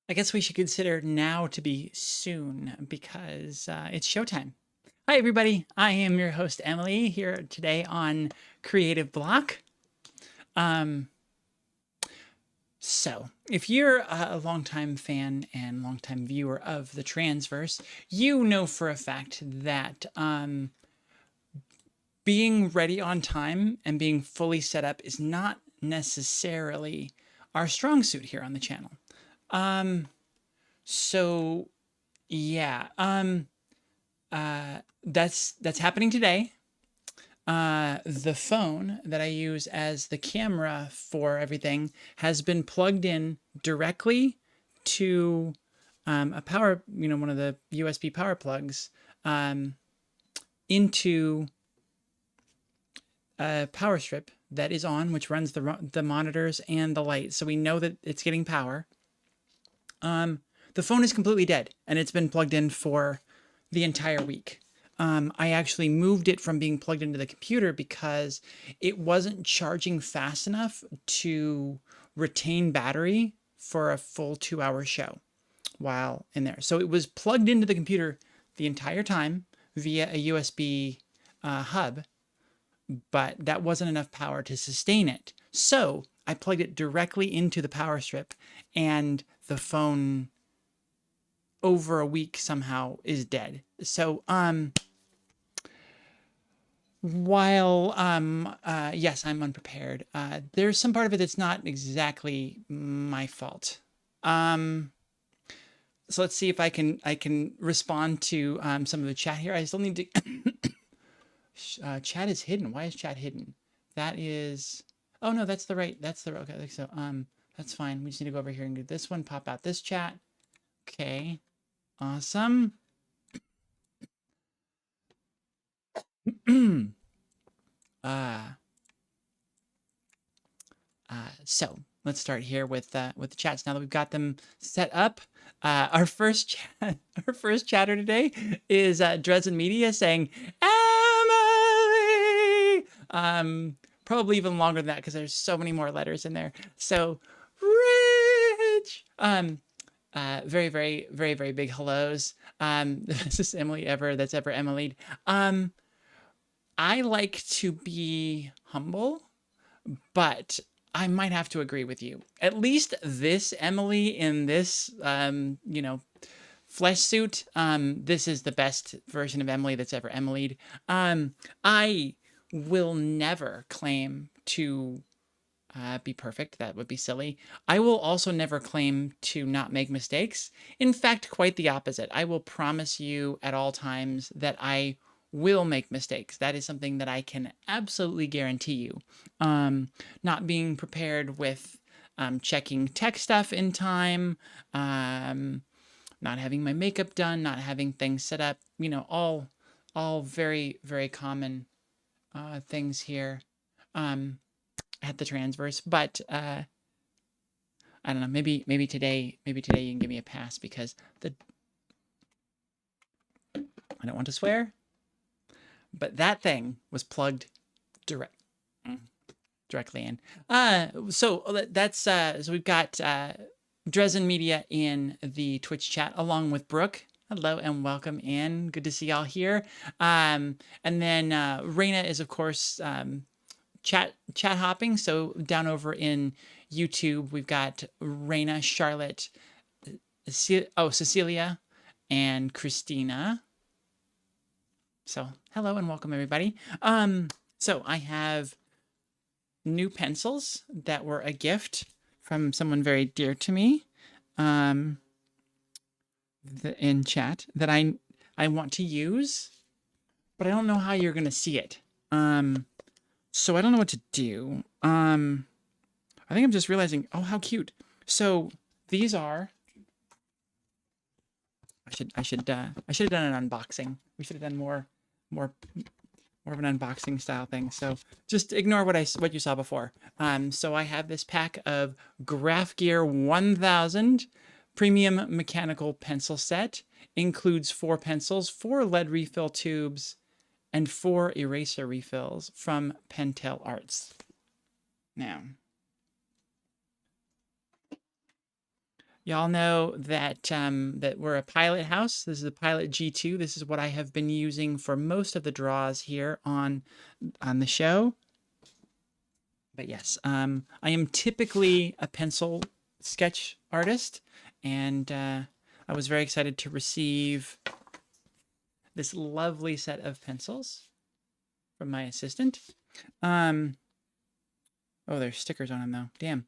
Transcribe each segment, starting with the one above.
I guess we should consider now to be soon because it's showtime. Hi, everybody. I am your host, Emily, here today on Creative Block. Um, so, if you're a longtime fan and longtime viewer of the Transverse, you know for a fact that being ready on time and being fully set up is not necessarily our strong suit here on the channel. So yeah, that's happening today. The phone that I use as the camera for everything has been plugged in directly to a power, one of the USB power plugs into a power strip that is on, which runs the monitors and the light, so we know that it's getting power. The phone is completely dead, and it's been plugged in for the entire week. I actually moved it from being plugged into the computer because it wasn't charging fast enough to retain battery for a full 2-hour show while in there. So it was plugged into the computer the entire time via a USB hub, but that wasn't enough power to sustain it. So I plugged it directly into the power strip, and the phone over a week somehow is dead. So while yes, I'm unprepared, there's some part of it that's not exactly my fault. So let's see if I can respond to some of the chat here. I still need to chat is hidden. Why is chat hidden? That is, oh no, that's the right, okay, so that's fine. We just need to go over here and do this one, pop out this chat. Okay, awesome. So let's start here with the chats. Now that we've got them set up, our first chat, our first chatter today is Dresden Media saying Emily. Probably even longer than that because there's so many more letters in there. So rich. Very, very, very, very big hellos. This is Emily ever that's ever Emily'd. I like to be humble, but I might have to agree with you. At least this Emily in this, flesh suit, this is the best version of Emily that's ever Emily'd. I will never claim to be perfect. That would be silly. I will also never claim to not make mistakes. In fact, quite the opposite. I will promise you at all times that I will make mistakes. That is something that I can absolutely guarantee you. Not being prepared with checking tech stuff in time, not having my makeup done, not having things set up, all very, very common things here at the Transverse. But I don't know, maybe today you can give me a pass because I don't want to swear, but that thing was plugged directly in. So that's so we've got Dresden Media in the Twitch chat along with Brooke. Hello and welcome in. Good to see y'all here. And then Raina is of course chat hopping. So down over in YouTube, we've got Raina, Charlotte, Cecilia, and Christina. So hello and welcome everybody. So I have new pencils that were a gift from someone very dear to me in chat that I want to use, but I don't know how you're gonna see it. So I don't know what to do. I think I'm just realizing, oh, how cute. So these are, I should have done an unboxing. We should have done more of an unboxing style thing. So just ignore what you saw before. So I have this pack of Graph Gear 1000 premium mechanical pencil set. Includes 4 pencils, 4 lead refill tubes, and 4 eraser refills from Pentel Arts. Now, Y'all know that that we're a Pilot house. This is a Pilot G2. This is what I have been using for most of the draws here on the show. But yes, I am typically a pencil sketch artist, and I was very excited to receive this lovely set of pencils from my assistant. Oh, there's stickers on them though. Damn.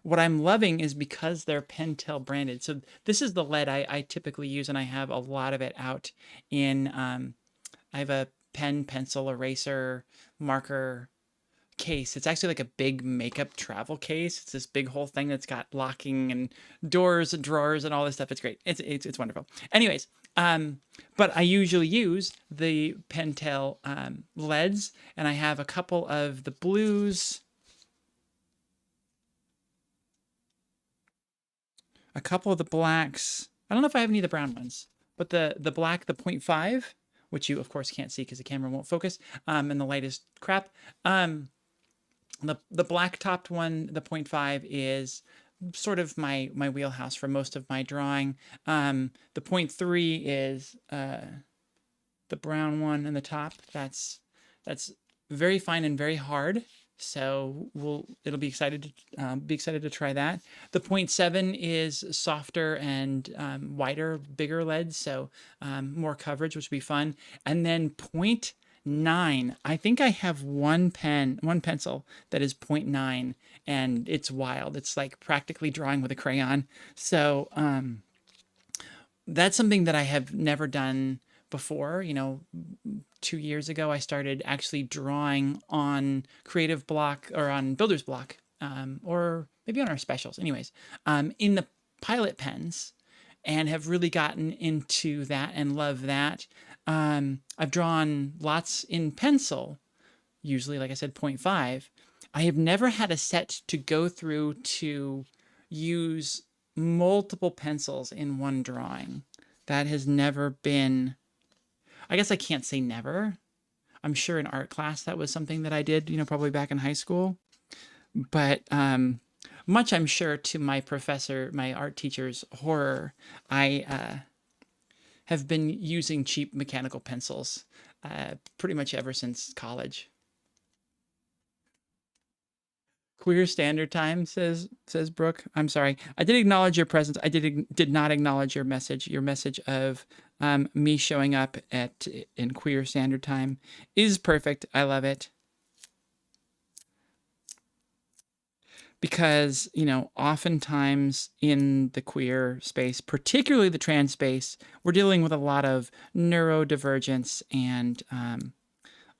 What I'm loving is because they're Pentel branded. So this is the lead I typically use, and I have a lot of it out in. I have a pen, pencil, eraser, marker case. It's actually like a big makeup travel case. It's this big whole thing that's got locking and doors and drawers and all this stuff. It's great. It's wonderful. Anyways, but I usually use the Pentel leads, and I have a couple of the blues, a couple of the blacks. I don't know if I have any of the brown ones, but the black, the 0.5, which you of course can't see because the camera won't focus, and the light is crap. The black topped one, the 0.5, is sort of my wheelhouse for most of my drawing. The 0.3 is the brown one in the top. That's very fine and very hard. So it'll be excited to try that. The 0.7 is softer and wider, bigger lead, so more coverage, which would be fun. And then 0.9. I think I have one pencil that is 0.9, and it's wild. It's like practically drawing with a crayon. So that's something that I have never done before. 2 years ago, I started actually drawing on Creative Block or on Builder's Block, or maybe on our specials, anyways, in the Pilot pens, and have really gotten into that and love that. I've drawn lots in pencil, usually, like I said, 0.5. I have never had a set to go through to use multiple pencils in one drawing. That has never been, I guess I can't say never. I'm sure in art class that was something that I did, probably back in high school. But much, I'm sure, to my art teacher's horror, I have been using cheap mechanical pencils pretty much ever since college. Queer Standard Time, says Brooke. I'm sorry. I did acknowledge your presence. I did not acknowledge your message. Your message of me showing up in Queer Standard Time is perfect. I love it. Because, oftentimes in the queer space, particularly the trans space, we're dealing with a lot of neurodivergence, and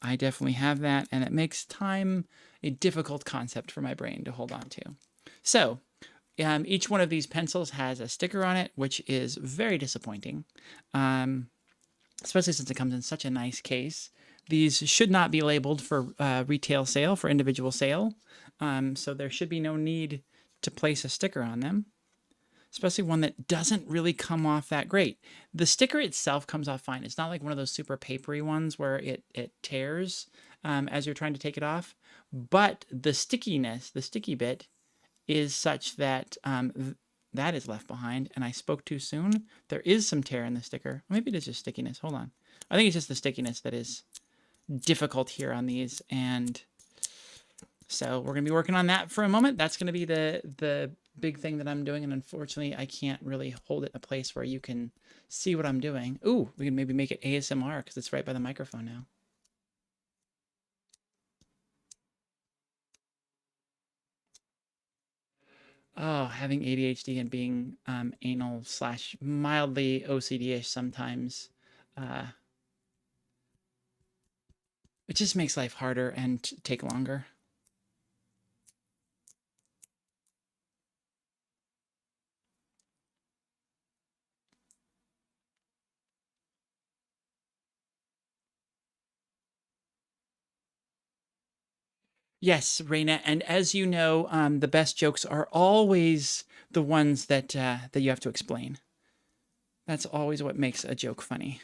I definitely have that, and it makes time a difficult concept for my brain to hold on to. So each one of these pencils has a sticker on it, which is very disappointing, especially since it comes in such a nice case. These should not be labeled for retail sale, for individual sale, so there should be no need to place a sticker on them, especially one that doesn't really come off that great. The sticker itself comes off fine. It's not like one of those super papery ones where it tears as you're trying to take it off. But the stickiness, the sticky bit, is such that that is left behind, and I spoke too soon. There is some tear in the sticker. Maybe it is just stickiness. Hold on. I think it's just the stickiness that is difficult here on these, and so we're going to be working on that for a moment. That's going to be the big thing that I'm doing, and unfortunately, I can't really hold it in a place where you can see what I'm doing. Ooh, we can maybe make it ASMR because it's right by the microphone now. Oh, having ADHD and being anal / mildly OCD-ish sometimes, it just makes life harder and take longer. Yes, Raina, and as you know, the best jokes are always the ones that that you have to explain. That's always what makes a joke funny.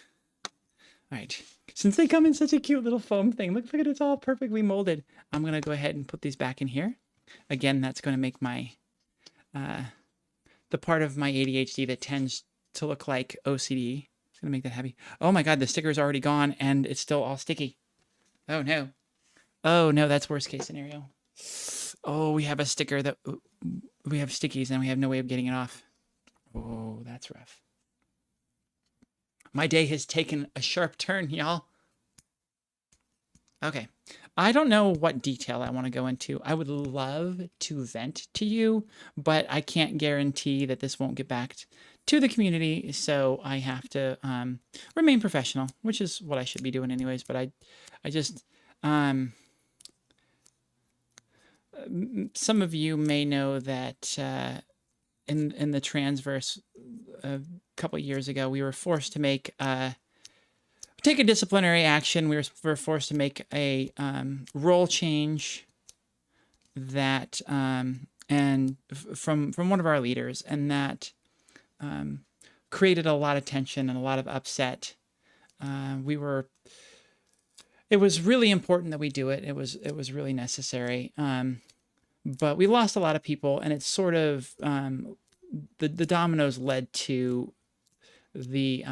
All right, since they come in such a cute little foam thing, look at it, it's all perfectly molded. I'm gonna go ahead and put these back in here. Again, that's gonna make my the the part of my ADHD that tends to look like OCD. It's gonna make that heavy. Oh my God, the sticker's already gone and it's still all sticky. Oh no. Oh no, that's worst case scenario. Oh, we have a sticker that we have stickies and we have no way of getting it off. Oh, that's rough. My day has taken a sharp turn, y'all. Okay. I don't know what detail I want to go into. I would love to vent to you, but I can't guarantee that this won't get back to the community. So I have to remain professional, which is what I should be doing anyways. But I just, some of you may know that in the transverse a couple of years ago, we were forced to take a disciplinary action. We were forced to make a role change that from one of our leaders, and that created a lot of tension and a lot of upset. It was really important that we do it. It was really necessary. But we lost a lot of people, and it's sort of the dominoes led to the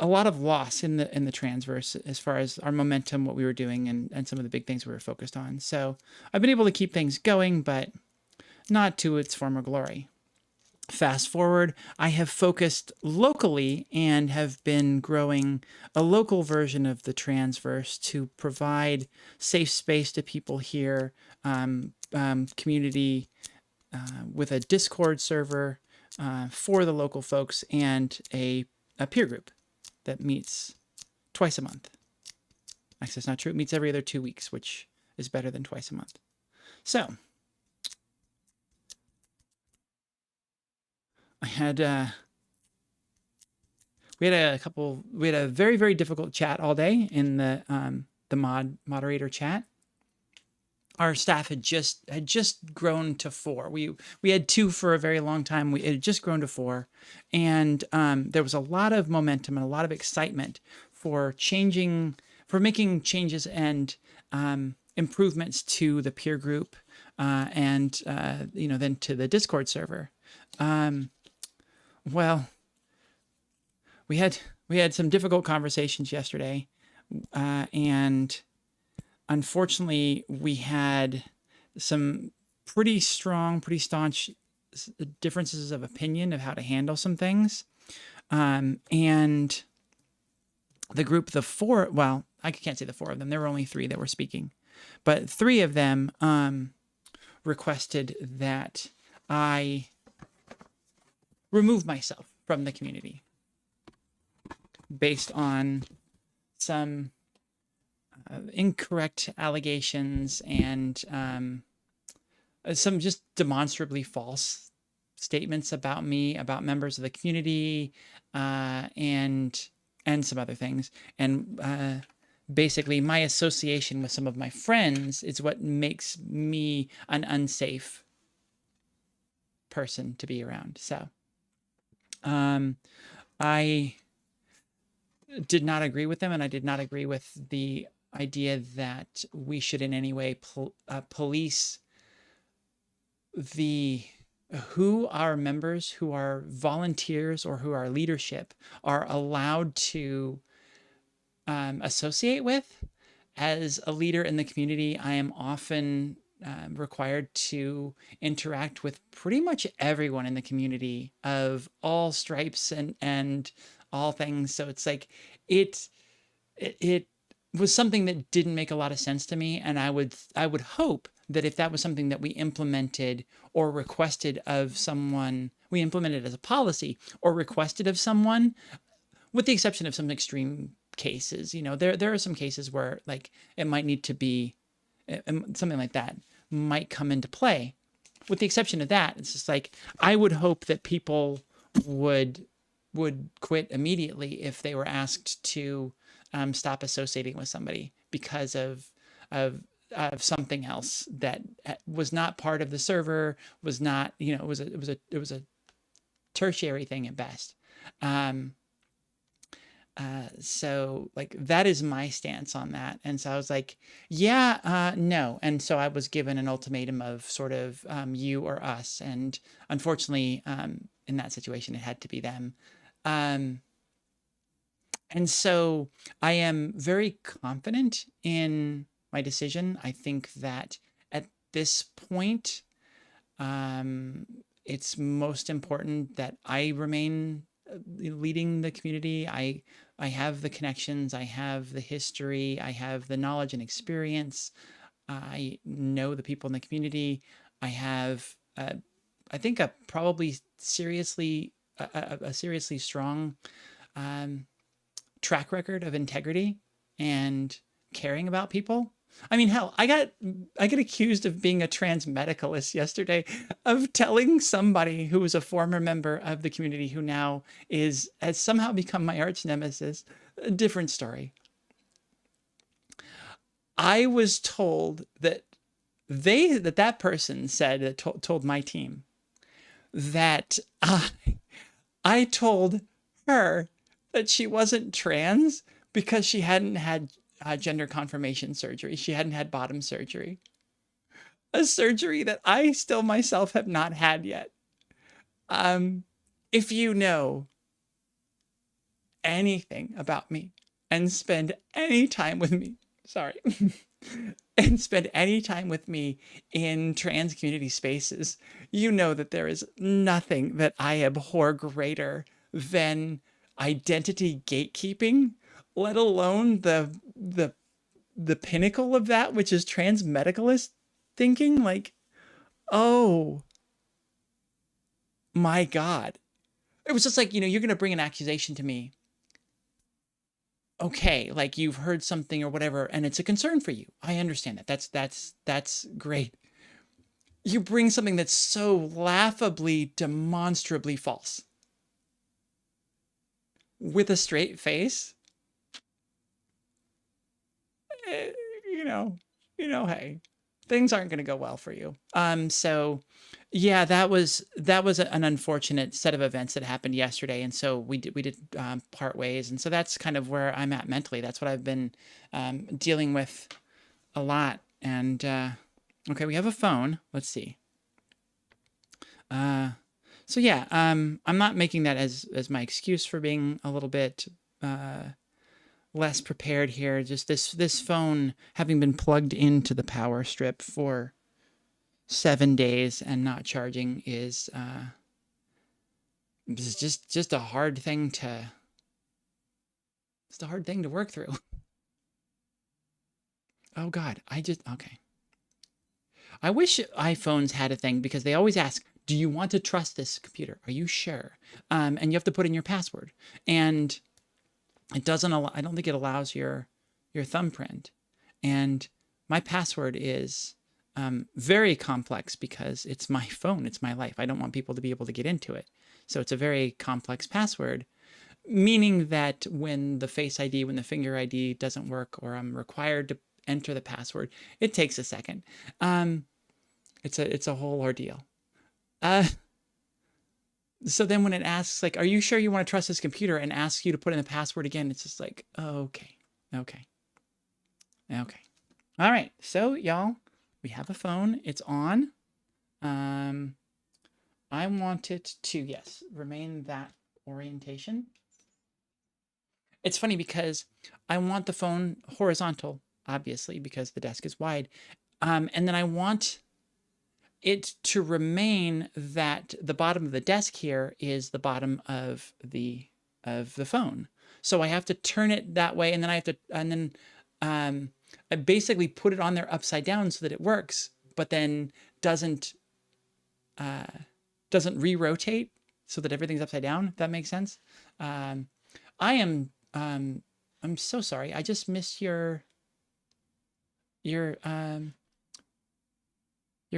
a lot of loss in the transverse as far as our momentum, what we were doing, and some of the big things we were focused on. So I've been able to keep things going, but not to its former glory. Fast forward, I have focused locally and have been growing a local version of the transverse to provide safe space to people here, community with a Discord server for the local folks, and a peer group that meets twice a month. Actually, that's not true. It meets every other 2 weeks, which is better than twice a month. So I had we had a very, very difficult chat all day in the moderator chat. Our staff had just grown to 4. We had 2 for a very long time. It had just grown to 4, and there was a lot of momentum and a lot of excitement for making changes and improvements to the peer group, and then to the Discord server. Well, we had some difficult conversations yesterday, and unfortunately, we had some pretty strong, pretty staunch differences of opinion of how to handle some things. And the group, well, I can't say the 4 of them. There were only 3 that were speaking, but 3 of them requested that I remove myself from the community based on some incorrect allegations and some just demonstrably false statements about me, about members of the community, and some other things. And basically, my association with some of my friends is what makes me an unsafe person to be around. So I did not agree with them, and I did not agree with the idea that we should in any way police who our members, who are volunteers, or who our leadership are allowed to associate with. As a leader in the community, I am often required to interact with pretty much everyone in the community of all stripes and all things. So it's like it was something that didn't make a lot of sense to me, and I would hope that if that was something that we implemented or requested of someone, we implemented as a policy or requested of someone, with the exception of some extreme cases. There are some cases where like it might need to be something like that might come into play. With the exception of that, it's just like I would hope that people would quit immediately if they were asked to stop associating with somebody because of something else that was not part of the server, was not, it was a tertiary thing at best. So like that is my stance on that. And so I was like, yeah, no. And so I was given an ultimatum of sort of you or us. And unfortunately, in that situation, it had to be them. Um, and so I am very confident in my decision. I think that at this point, um, it's most important that I remain leading the community. I have the connections, I have the history, I have the knowledge and experience. I know the people in the community. I have, I think, a probably seriously a seriously strong um, track record of integrity and caring about people. I mean, hell, I get accused of being a trans medicalist yesterday, of telling somebody who was a former member of the community who now has somehow become my arch nemesis. A different story. I was told that that person said that told my team that I told her that she wasn't trans because she hadn't had gender confirmation surgery. She hadn't had bottom surgery, a surgery that I still myself have not had yet. If you know anything about me and spend any time with me, sorry, and spend any time with me in trans community spaces, you know that there is nothing that I abhor greater than identity gatekeeping, let alone the pinnacle of that, which is trans medicalist thinking. Like, oh my God. It was just like, you're going to bring an accusation to me. Okay, like you've heard something or whatever, and it's a concern for you. I understand that. That's great. You bring something that's so laughably, demonstrably false with a straight face. eh, you know, hey, things aren't going to go well for you. So yeah, that was an unfortunate set of events that happened yesterday, and so we did part ways, and so that's kind of where I'm at mentally. That's what I've been dealing with a lot. And okay, we have a phone. Let's see. So yeah, I'm not making that as my excuse for being a little bit less prepared here. Just this phone having been plugged into the power strip for 7 days and not charging is just a hard thing to work through. Oh God, okay. I wish iPhones had a thing, because they always ask, do you want to trust this computer? Are you sure? And you have to put in your password, and it doesn't allow, I don't think it allows your thumbprint. And my password is very complex because it's my phone, it's my life. I don't want people to be able to get into it. So it's a very complex password, meaning that when the Face ID, when the finger ID doesn't work, or I'm required to enter the password, it takes a second. It's a whole ordeal. So then when it asks, like, are you sure you want to trust this computer, and asks you to put in the password again, it's just like, okay. All right. So y'all, we have a phone. It's on. I want it to, yes, remain that orientation. It's funny because I want the phone horizontal, obviously, because the desk is wide. And then I want it to remain that the bottom of the desk here is the bottom of the phone. So I have to turn it that way, and then I basically put it on there upside down so that it works, but then doesn't re-rotate so that everything's upside down, if that makes sense. I'm so sorry. I just missed your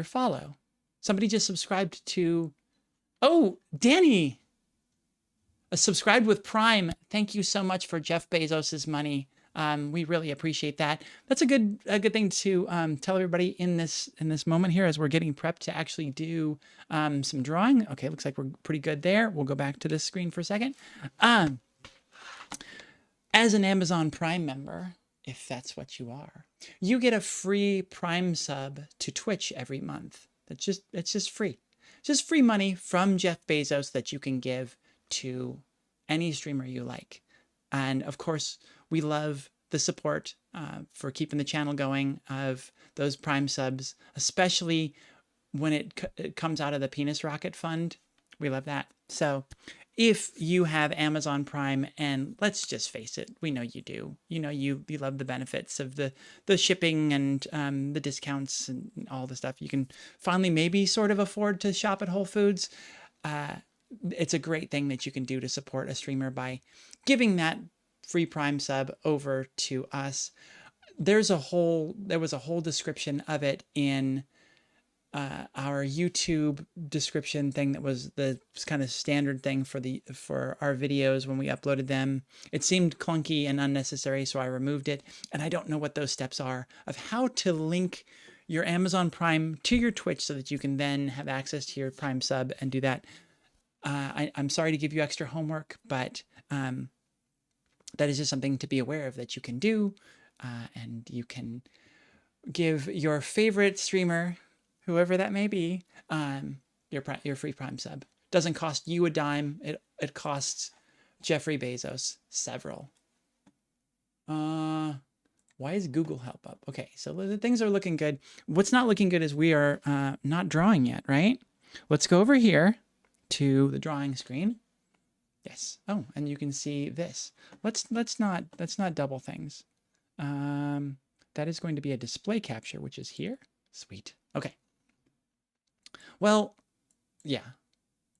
follow. Somebody just subscribed to, oh, Danny, subscribed with Prime. Thank you so much for Jeff Bezos's money. We really appreciate that. That's a good thing to tell everybody in this moment here, as we're getting prepped to actually do some drawing. Okay, looks like we're pretty good there. We'll go back to this screen for a second. As an Amazon Prime member, if that's what you are, you get a free Prime sub to Twitch every month. It's just free. Just free money from Jeff Bezos that you can give to any streamer you like. And of course, we love the support for keeping the channel going of those Prime subs, especially when it comes out of the Penis Rocket Fund. We love that. So if you have Amazon Prime, and let's just face it, we know you do. You know, you love the benefits of the shipping and the discounts and all the stuff. You can finally maybe sort of afford to shop at Whole Foods. It's a great thing that you can do to support a streamer by giving that free Prime sub over to us. There was a whole description of it in our YouTube description thing that was the kind of standard thing for our videos when we uploaded them. It seemed clunky and unnecessary, so I removed it. And I don't know what those steps are of how to link your Amazon Prime to your Twitch so that you can then have access to your Prime sub and do that. I'm sorry to give you extra homework, but that is just something to be aware of that you can do. And you can give your favorite streamer, whoever that may be, your free Prime sub. Doesn't cost you a dime. It costs Jeffrey Bezos several. Why is Google Help up? Okay, so the things are looking good. What's not looking good is we are not drawing yet, right? Let's go over here to the drawing screen. Yes. Oh, and you can see this. Let's not double things. That is going to be a display capture, which is here. Sweet. Okay. Well, yeah.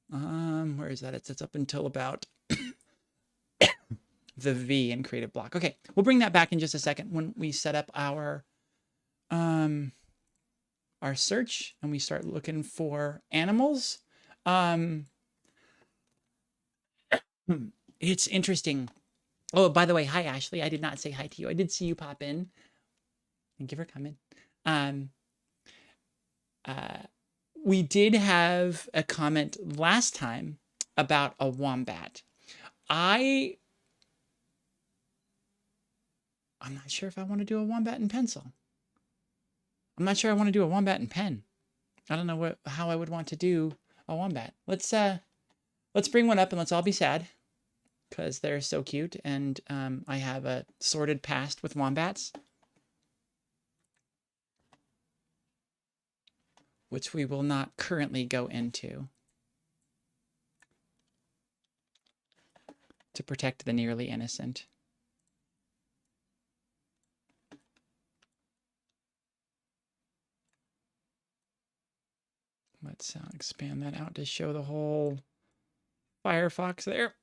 Where is that? It's up until about the V in Creative Block. Okay, we'll bring that back in just a second when we set up our search and we start looking for animals. It's interesting. Oh, by the way, hi Ashley. I did not say hi to you. I did see you pop in. Thank you for coming. We did have a comment last time about a wombat. I'm not sure if I want to do a wombat in pencil. I'm not sure I want to do a wombat in pen. I don't know how I would want to do a wombat. Let's bring one up and let's all be sad because they're so cute, and I have a sordid past with wombats, which we will not currently go into to protect the nearly innocent. Let's expand that out to show the whole Firefox there.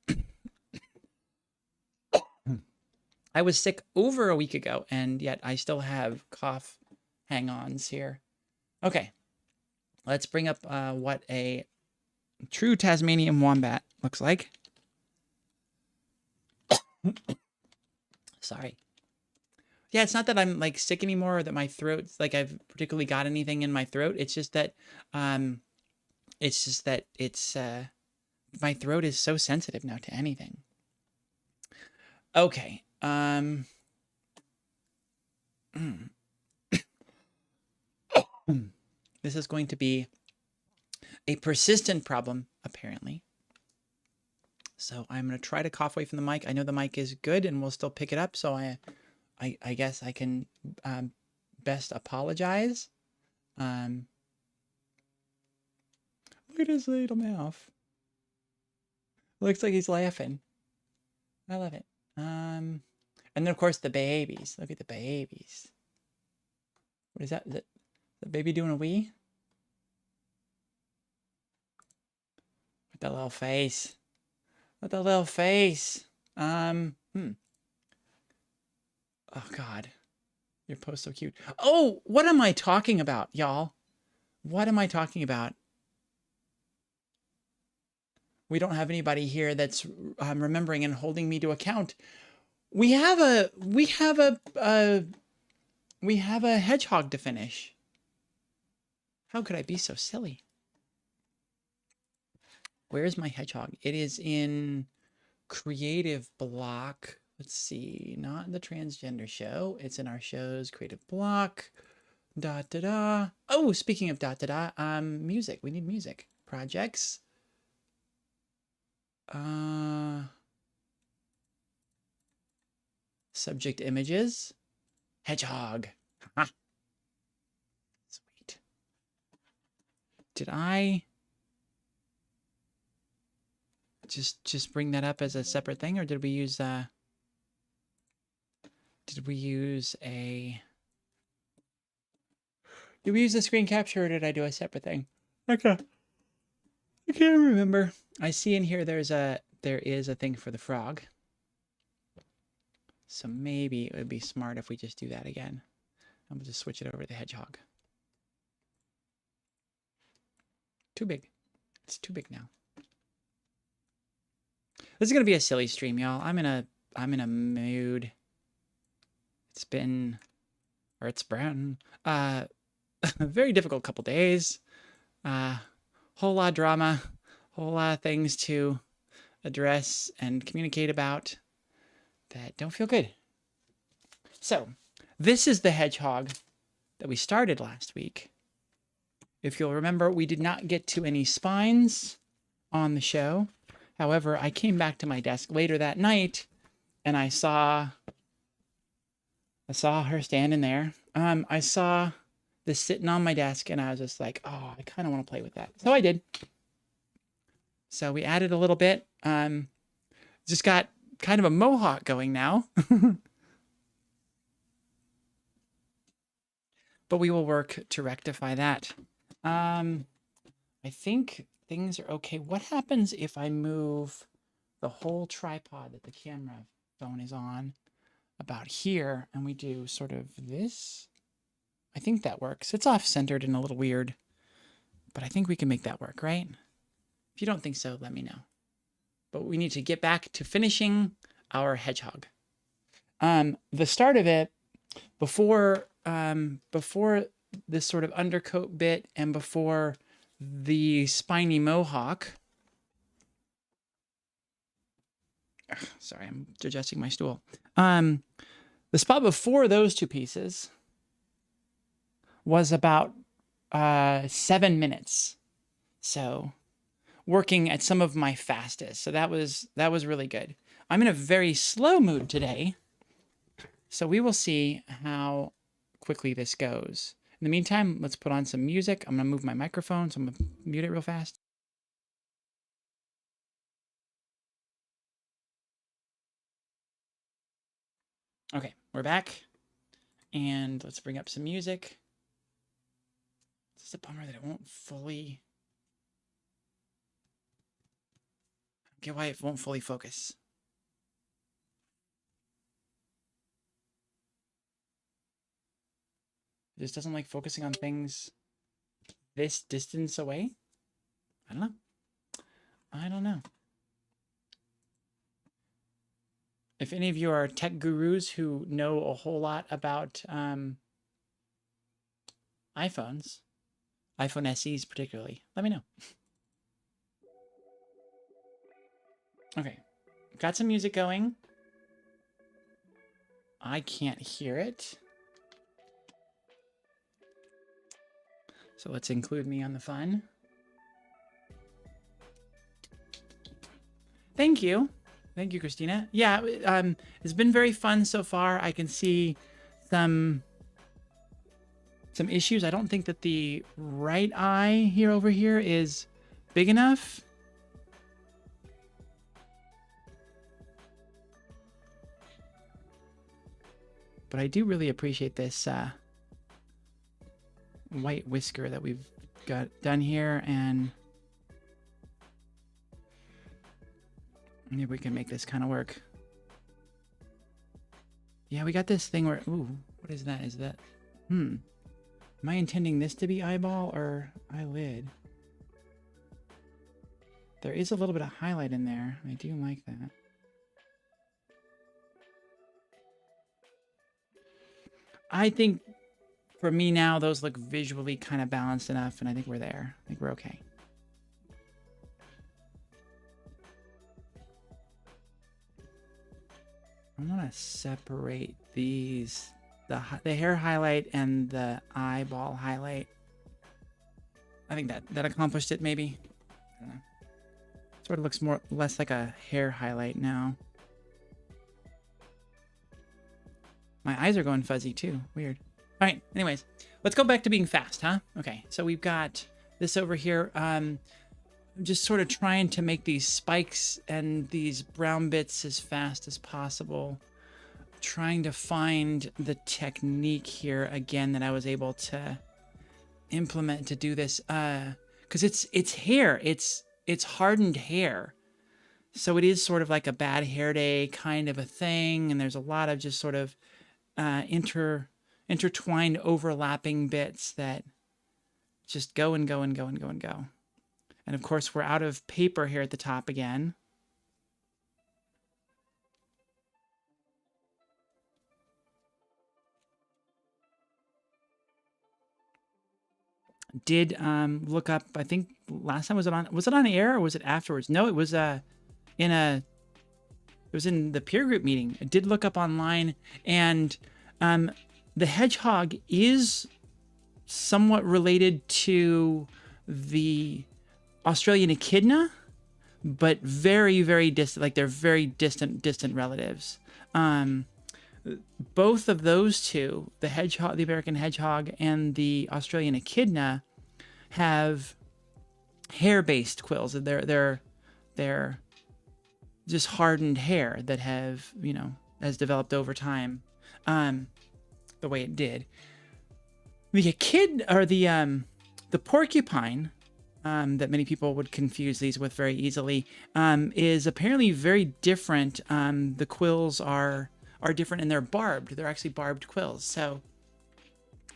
I was sick over a week ago, and yet I still have cough hang-ons here. Okay, let's bring up what a true Tasmanian wombat looks like. Sorry. Yeah, it's not that I'm like sick anymore or that my throat's like I've particularly got anything in my throat. It's just that my throat is so sensitive now to anything. Okay. This is going to be a persistent problem, apparently. So I'm going to try to cough away from the mic. I know the mic is good and we'll still pick it up. So I guess I can best apologize. Look at his little mouth. Looks like he's laughing. I love it. And then of course the babies. Look at the babies. What is that? Is the baby doing a wee? With that little face. With that little face. Oh God. Your post so cute. Oh, what am I talking about, y'all? What am I talking about? We don't have anybody here that's remembering and holding me to account. We have a hedgehog to finish. How could I be so silly? Where is my hedgehog? It is in Creative Block. Let's see, not in the transgender show. It's in our show's creative block. Da da da. Oh, speaking of da da da, music. We need music. Projects. Subject images. Hedgehog. Ha. Sweet. Did I just bring that up as a separate thing, or did we use a screen capture, or did I do a separate thing? Okay. I can't remember. I see in here there is a thing for the frog. So maybe it would be smart if we just do that again. I'm gonna just switch it over to the hedgehog. Too big. It's too big now. This is gonna be a silly stream, y'all. I'm in a mood. It's been a very difficult couple days. Whole lot of drama, whole lot of things to address and communicate about that don't feel good. So, this is the hedgehog that we started last week. If you'll remember, we did not get to any spines on the show. However, I came back to my desk later that night and I saw her standing there. I saw this sitting on my desk and I was just like, oh, I kind of want to play with that. So I did. So we added a little bit. Just got kind of a mohawk going now. But we will work to rectify that. I think things are okay. What happens if I move the whole tripod that the camera phone is on about here and we do sort of this? I think that works. It's off-centered and a little weird, but I think we can make that work, right? If you don't think so, let me know. But we need to get back to finishing our hedgehog. The start of it, before this sort of undercoat bit and before the spiny mohawk. Sorry, I'm adjusting my stool. The spot before those two pieces was about 7 minutes. So working at some of my fastest. So that was really good. I'm in a very slow mood today. So we will see how quickly this goes. In the meantime, let's put on some music. I'm going to move my microphone, so I'm going to mute it real fast. Okay, we're back. And let's bring up some music. It's just a bummer that it won't fully... I don't get why it won't fully focus. It just doesn't like focusing on things this distance away. I don't know. If any of you are tech gurus who know a whole lot about iPhones, iPhone SEs particularly, let me know. Okay, got some music going. I can't hear it. So let's include me on the fun. Thank you. Thank you, Christina. Yeah, it's been very fun so far. I can see some issues. I don't think that the right eye over here is big enough. But I do really appreciate this white whisker that we've got done here, and maybe we can make this kind of work. Yeah, we got this thing where, ooh, what is that? Is that, am I intending this to be eyeball or eyelid? There is a little bit of highlight in there. I do like that. I think for me now, those look visually kind of balanced enough, and I think we're there. I think we're okay. I want to separate these, the hair highlight and the eyeball highlight. I think that accomplished it, maybe. I don't know. Sort of looks less like a hair highlight now. My eyes are going fuzzy too. Weird. All right. Anyways, let's go back to being fast, huh? Okay. So we've got this over here. Just sort of trying to make these spikes and these brown bits as fast as possible. Trying to find the technique here again that I was able to implement to do this. Because it's hair. It's hardened hair. So it is sort of like a bad hair day kind of a thing. And there's a lot of just sort of intertwined overlapping bits that just go and go and go and go and go. And of course, we're out of paper here at the top again. Did look up, I think last time was it on air or was it afterwards? No, it was in the peer group meeting. I did look up online, and the hedgehog is somewhat related to the Australian echidna, but very, very distant. Like they're very distant relatives. Both of those two, the hedgehog, the American hedgehog, and the Australian echidna, have hair-based quills. They're just hardened hair that have, has developed over time, the way it did. The echid, or the porcupine, that many people would confuse these with very easily, is apparently very different. The quills are different, and they're barbed. They're actually barbed quills. So,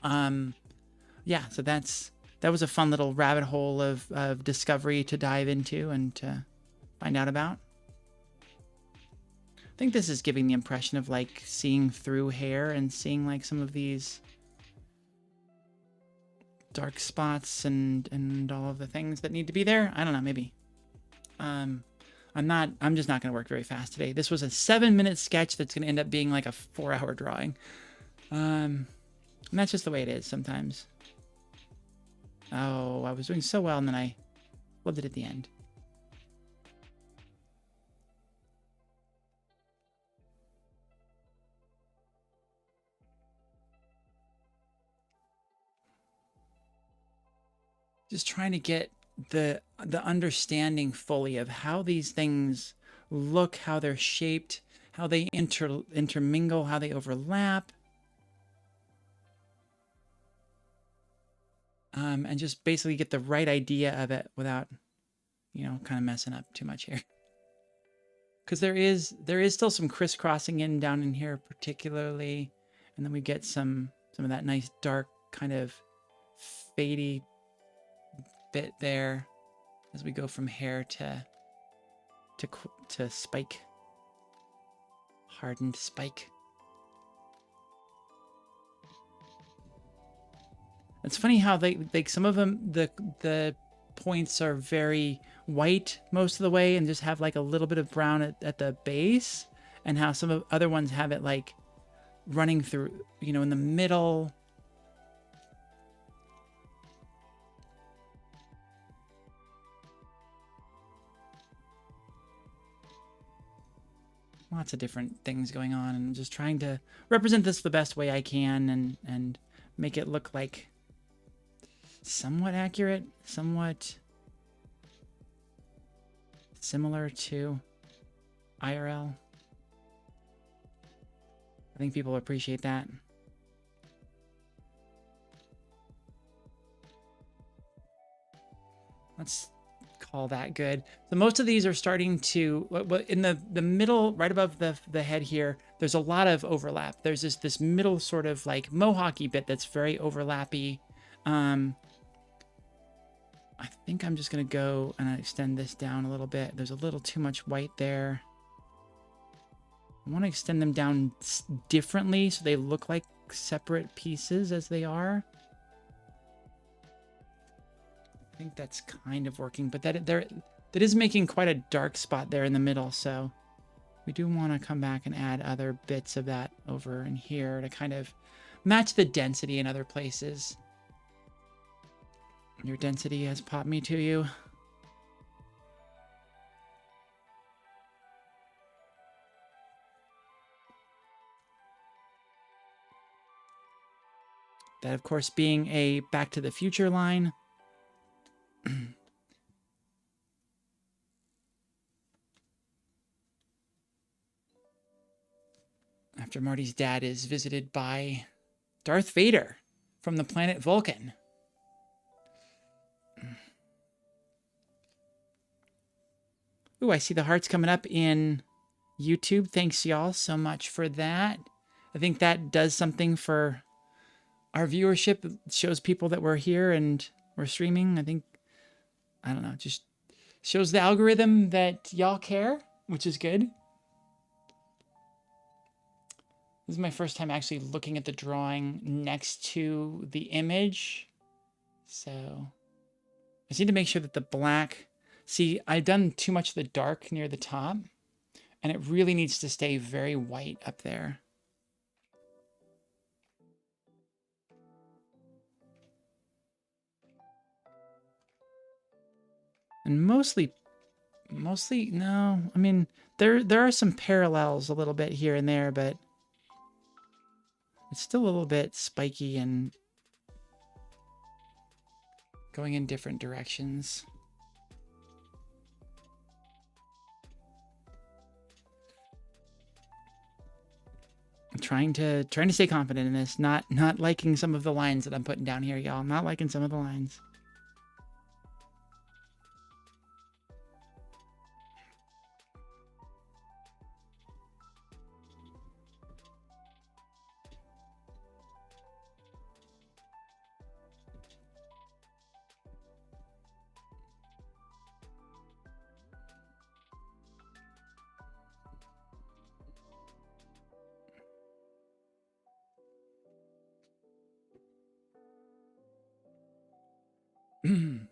yeah. So that was a fun little rabbit hole of discovery to dive into and to find out about. I think this is giving the impression of like seeing through hair and seeing like some of these dark spots and all of the things that need to be there. I don't know, maybe. I'm just not going to work very fast today. This was a 7-minute sketch that's going to end up being like a 4-hour drawing. And that's just the way it is sometimes. Oh, I was doing so well and then I flipped it at the end. Just trying to get the understanding fully of how these things look, how they're shaped, how they intermingle, how they overlap. And just basically get the right idea of it without, kind of messing up too much here. Because there is still some crisscrossing down in here particularly, and then we get some of that nice dark kind of fadey bit there as we go from hair to spike, hardened spike. It's funny how they some of them, the points are very white most of the way and just have like a little bit of brown at the base, and how some of other ones have it like running through, in the middle. Lots of different things going on, and I'm just trying to represent this the best way I can and make it look like somewhat accurate, somewhat similar to IRL. I think people appreciate that. Let's call that good. So most of these are starting to, in the middle, right above the head here, there's a lot of overlap. There's this middle sort of like mohawky bit that's very overlappy. I think I'm just going to go and extend this down a little bit. There's a little too much white there. I want to extend them down differently so they look like separate pieces as they are. I think that's kind of working, but that is making quite a dark spot there in the middle, so We do want to come back and add other bits of that over in here to kind of match the density in other places. Your density has popped me to you. That, of course, being a Back to the Future line. After Marty's dad is visited by Darth Vader from the planet Vulcan. Ooh, I see the hearts coming up in YouTube. Thanks, y'all, so much for that. I think that does something for our viewership. It shows people that we're here and we're streaming. I don't know, just shows the algorithm that y'all care, which is good. This is my first time actually looking at the drawing next to the image. So I just need to make sure that the black, see, I've done too much of the dark near the top, and it really needs to stay very white up there. And mostly, no. I mean, there are some parallels a little bit here and there, but it's still a little bit spiky and going in different directions. I'm trying to stay confident in this, not liking some of the lines that I'm putting down here, y'all. I'm not liking some of the lines. I'm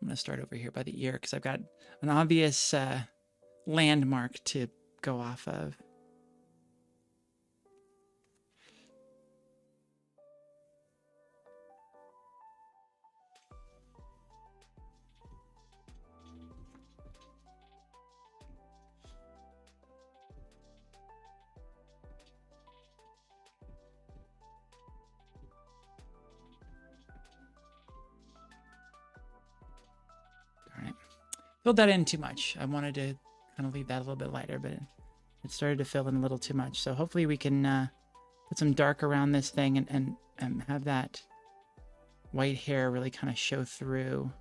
going to start over here by the ear because I've got an obvious landmark to go off of. Filled that in too much. I wanted to kind of leave that a little bit lighter, but it started to fill in a little too much. So hopefully we can put some dark around this thing and have that white hair really kind of show through.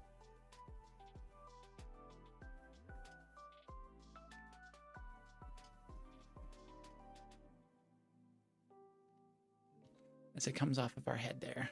As it comes off of our head there.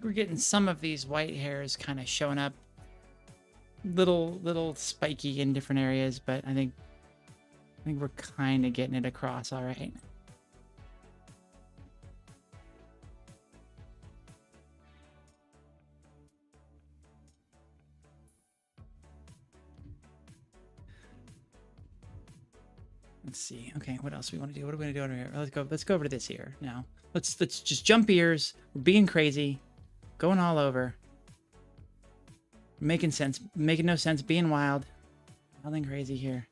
We're getting some of these white hairs kind of showing up, little spiky in different areas, but I think we're kind of getting it across all right. Let's see. Okay, what else do we want to do? What are we gonna do over here? Let's go over to this here now. Let's just jump ears. We're being crazy. Going all over. Making sense. Making no sense. Being wild. Nothing crazy here.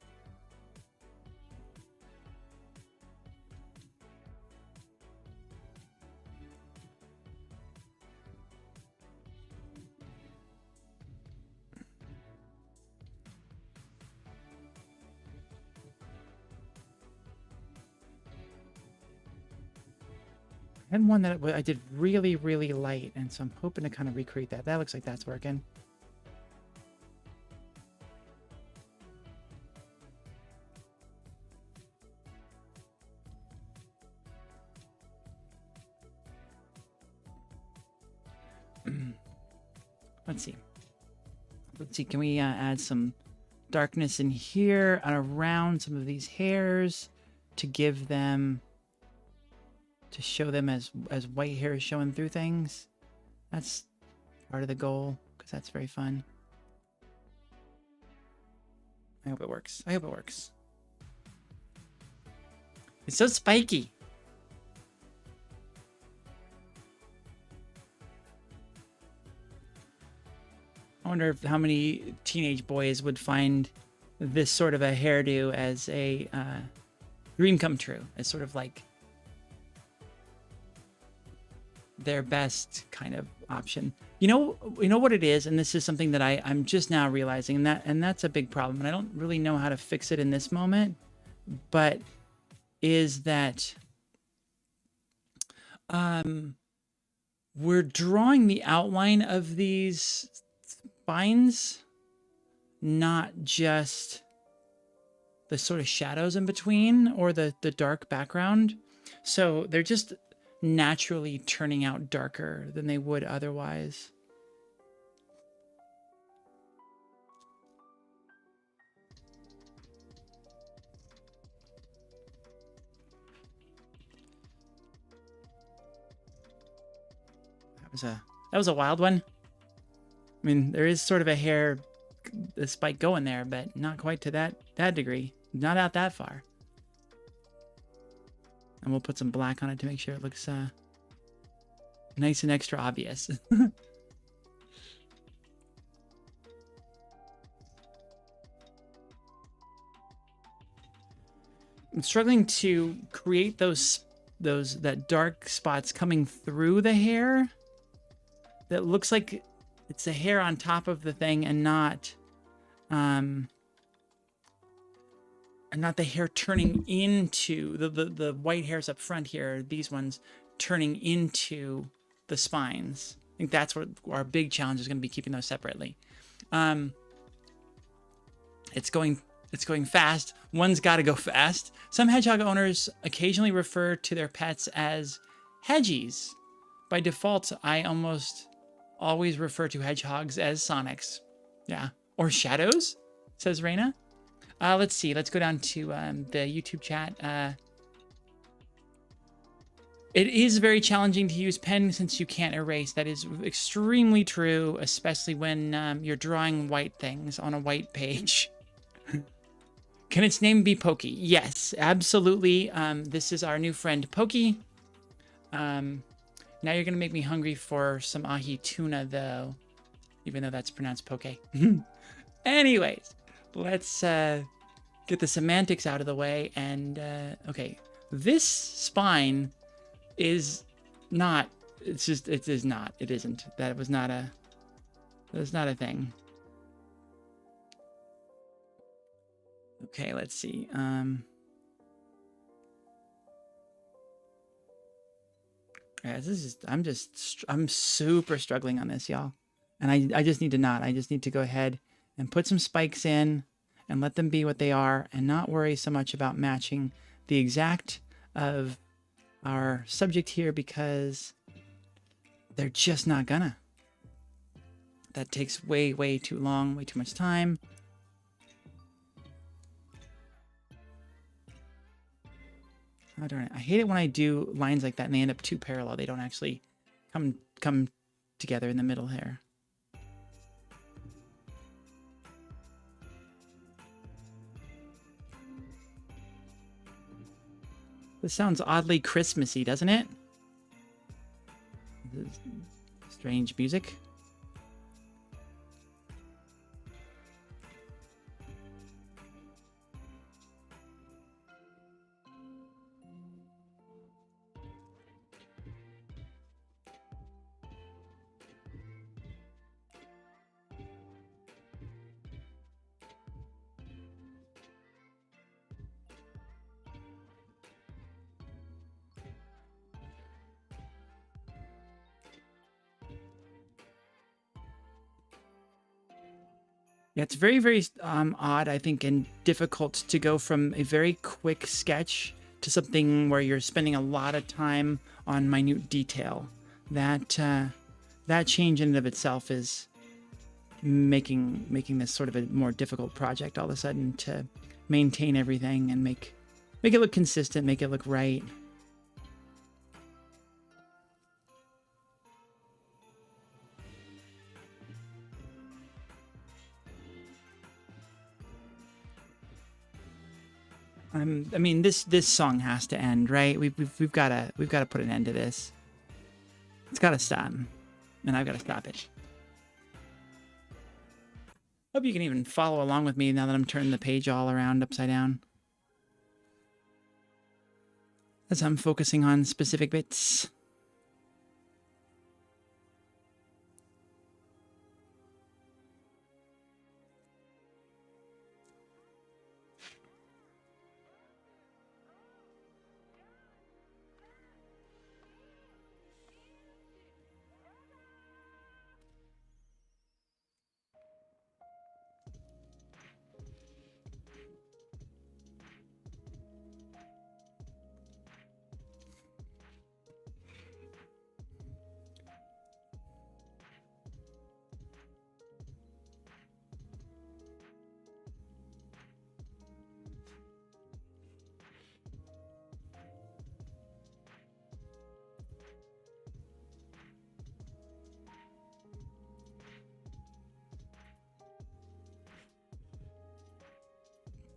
I had one that I did really, really light, and so I'm hoping to kind of recreate that. That looks like that's working. Let's see. Let's see, can we add some darkness in here and around some of these hairs to give them, to show them as white hairs showing through things? That's part of the goal, because that's very fun. I hope it works. I hope it works. It's so spiky. I wonder if how many teenage boys would find this sort of a hairdo as a dream come true, as sort of like their best kind of option. You know what it is, and this is something that I'm just now realizing, and that's a big problem, and I don't really know how to fix it in this moment, but is that we're drawing the outline of these spines, not just the sort of shadows in between or the dark background. So they're just naturally turning out darker than they would otherwise. That was a wild one. I mean, there is sort of a hair, a spike going there, but not quite to that degree. Not out that far. And we'll put some black on it to make sure it looks nice and extra obvious. I'm struggling to create that dark spots coming through the hair that looks like it's the hair on top of the thing and not the hair turning into the white hairs up front here. These ones turning into the spines. I think that's what our big challenge is going to be, keeping those separately. It's going fast. One's got to go fast. Some hedgehog owners occasionally refer to their pets as hedgies. By default, I almost always refer to hedgehogs as Sonics. Yeah. Or shadows, says Raina. Let's see. Let's go down to the YouTube chat. It is very challenging to use pen since you can't erase. That is extremely true, especially when you're drawing white things on a white page. Can its name be Pokey? Yes, absolutely. This is our new friend Pokey. Now you're going to make me hungry for some ahi tuna, though, even though that's pronounced poke. Anyways, let's get the semantics out of the way. And, okay, this spine is not, it is not, it isn't. That was not a thing. Okay, let's see. Yeah, I'm super struggling on this, y'all. And I just need to I just need to go ahead and put some spikes in and let them be what they are and not worry so much about matching the exact of our subject here, because they're just not gonna. That takes way, way too long, way too much time. Oh, darn it. I hate it when I do lines like that and they end up too parallel. They don't actually come together in the middle here. This sounds oddly Christmassy, doesn't it? This is strange music. Yeah, it's very, very odd, I think, and difficult to go from a very quick sketch to something where you're spending a lot of time on minute detail. That change in and of itself is making this sort of a more difficult project all of a sudden to maintain everything and make it look consistent, make it look right. I mean, this song has to end, right? We've got to put an end to this. It's got to stop, and I've got to stop it. Hope you can even follow along with me now that I'm turning the page all around upside down, as I'm focusing on specific bits.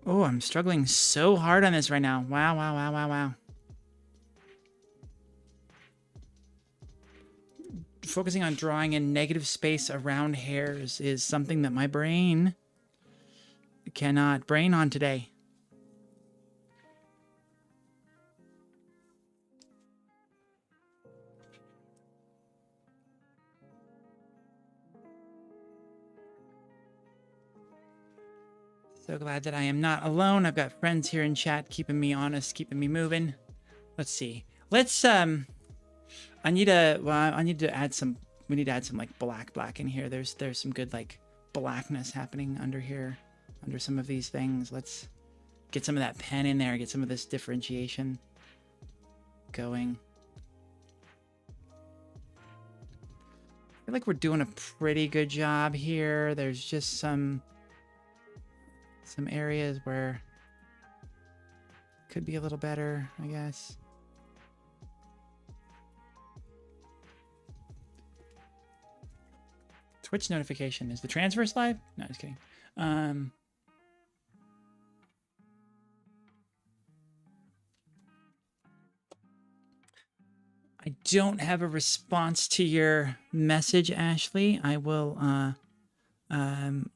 Oh, I'm struggling so hard on this right now. Wow, wow, wow, wow, wow. Focusing on drawing in negative space around hairs is something that my brain cannot brain on today. So glad that I am not alone. I've got friends here in chat keeping me honest, keeping me moving. Let's see. Let's I need to add some like black in here. There's some good like blackness happening under here, under some of these things. Let's get some of that pen in there, get some of this differentiation going. I feel like we're doing a pretty good job here. There's just some areas where could be a little better, I guess. Twitch notification. Is the Transverse live? No, just kidding. I don't have a response to your message, Ashley. I will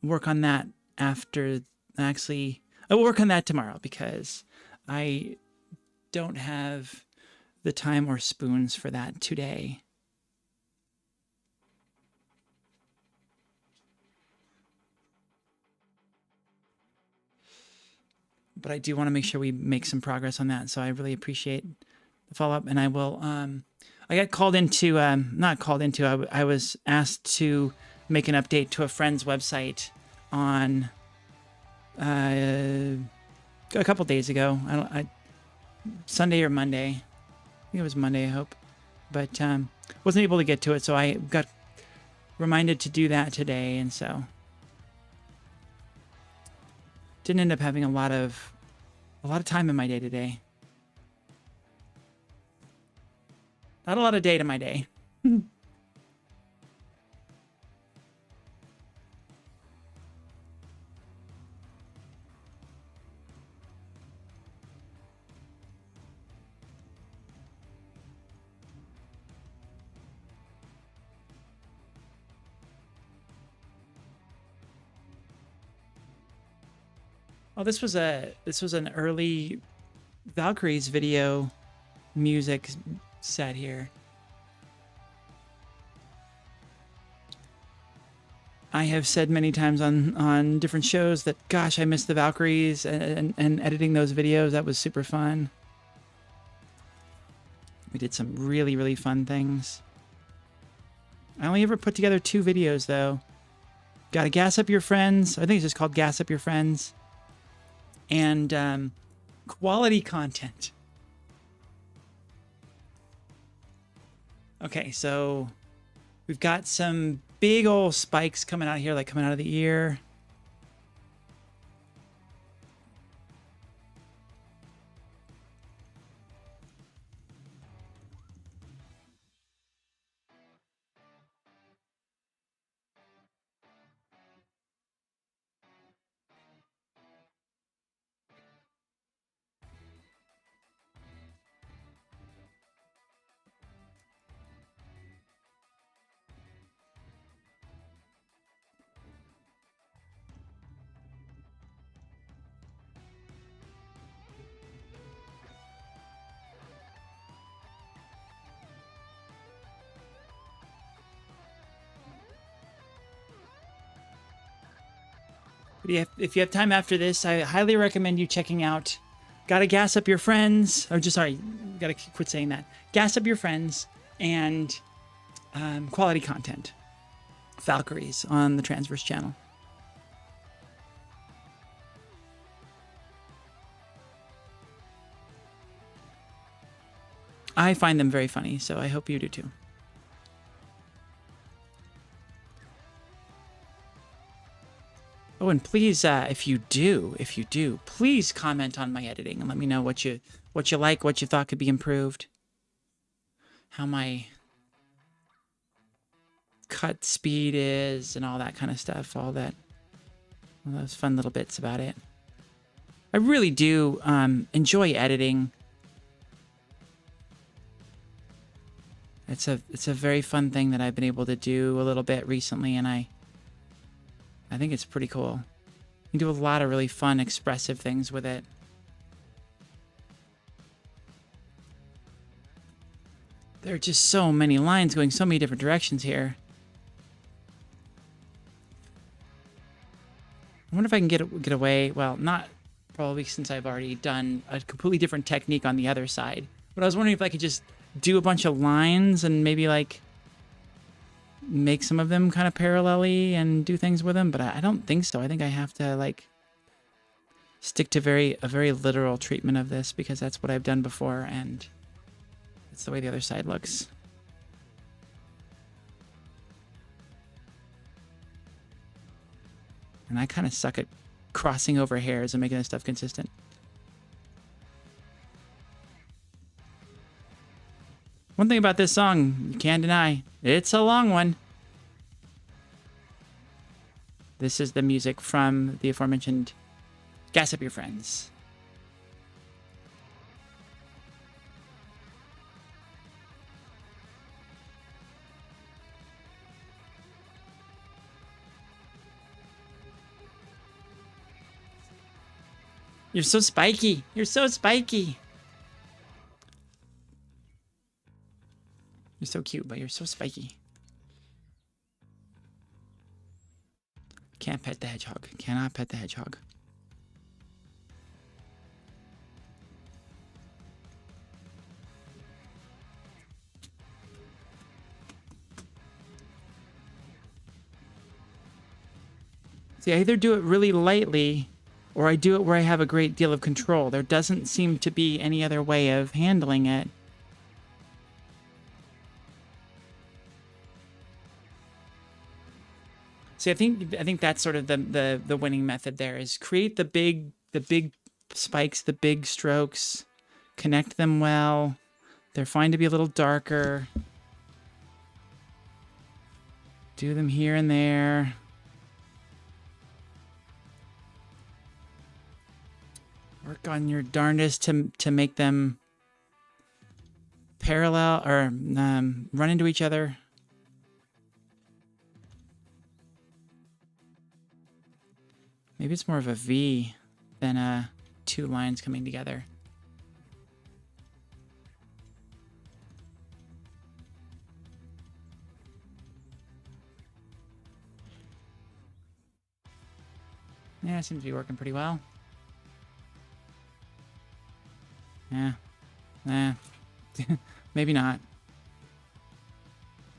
work on that after. Actually, I will work on that tomorrow because I don't have the time or spoons for that today. But I do want to make sure we make some progress on that. So I really appreciate the follow-up. And I will, I got called into, not called into, I was asked to make an update to a friend's website on a couple days ago. Sunday or Monday. I think it was Monday, I hope. But wasn't able to get to it, so I got reminded to do that today, and so didn't end up having a lot of time in my day today. Not a lot of day to my day. Oh, this was an early Valkyries video music set here. I have said many times on different shows that, gosh, I miss the Valkyries and editing those videos. That was super fun. We did some really, really fun things. I only ever put together 2 videos, though. Gotta gas up your friends. I think it's just called gas up your friends. And quality content. Okay, so we've got some big old spikes coming out here, like coming out of the ear. But yeah, if you have time after this, I highly recommend you checking out Gotta Gas Up Your Friends. Or just, sorry, gotta quit saying that. Gas Up Your Friends and quality content. Valkyries on the Transverse channel. I find them very funny, so I hope you do too. Oh, and please, if you do, please comment on my editing and let me know what you like, what you thought could be improved, how my cut speed is, and all that kind of stuff. All those fun little bits about it. I really do enjoy editing. It's a very fun thing that I've been able to do a little bit recently, and I think it's pretty cool. You do a lot of really fun, expressive things with it. There are just so many lines going so many different directions here. I wonder if I can get away. Well, not probably, since I've already done a completely different technique on the other side. But I was wondering if I could just do a bunch of lines and maybe like make some of them kind of parallel-y and do things with them, but I don't think so. I think I have to like stick to a very literal treatment of this because that's what I've done before and it's the way the other side looks. And I kind of suck at crossing over hairs and making this stuff consistent. One thing about this song, you can't deny, it's a long one. This is the music from the aforementioned Gas Up Your Friends. You're so spiky. You're so spiky. You're so cute, but you're so spiky. Can't pet the hedgehog. Cannot pet the hedgehog. See, I either do it really lightly or I do it where I have a great deal of control. There doesn't seem to be any other way of handling it. See, I think that's sort of the winning method there is create the big spikes, the big strokes, connect them well. They're fine to be a little darker. Do them here and there. Work on your darndest to make them parallel or run into each other. Maybe it's more of a V than two lines coming together. Yeah, it seems to be working pretty well. Yeah. Maybe not.